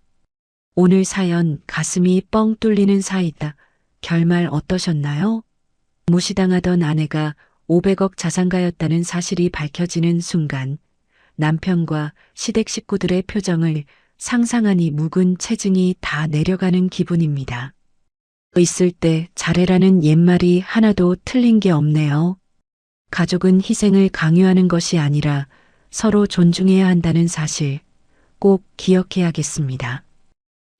오늘 사연 가슴이 뻥 뚫리는 사이다. 결말 어떠셨나요? 무시당하던 아내가 500억 자산가였다는 사실이 밝혀지는 순간 남편과 시댁 식구들의 표정을 상상하니 묵은 체증이 다 내려가는 기분입니다. 있을 때 잘해라는 옛말이 하나도 틀린 게 없네요. 가족은 희생을 강요하는 것이 아니라 서로 존중해야 한다는 사실 꼭 기억해야겠습니다.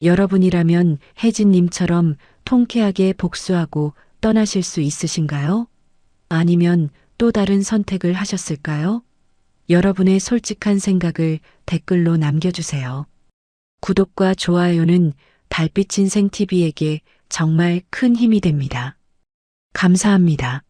여러분이라면 혜진님처럼 통쾌하게 복수하고 떠나실 수 있으신가요? 아니면 또 다른 선택을 하셨을까요? 여러분의 솔직한 생각을 댓글로 남겨주세요. 구독과 좋아요는 달빛 인생 TV에게 정말 큰 힘이 됩니다. 감사합니다.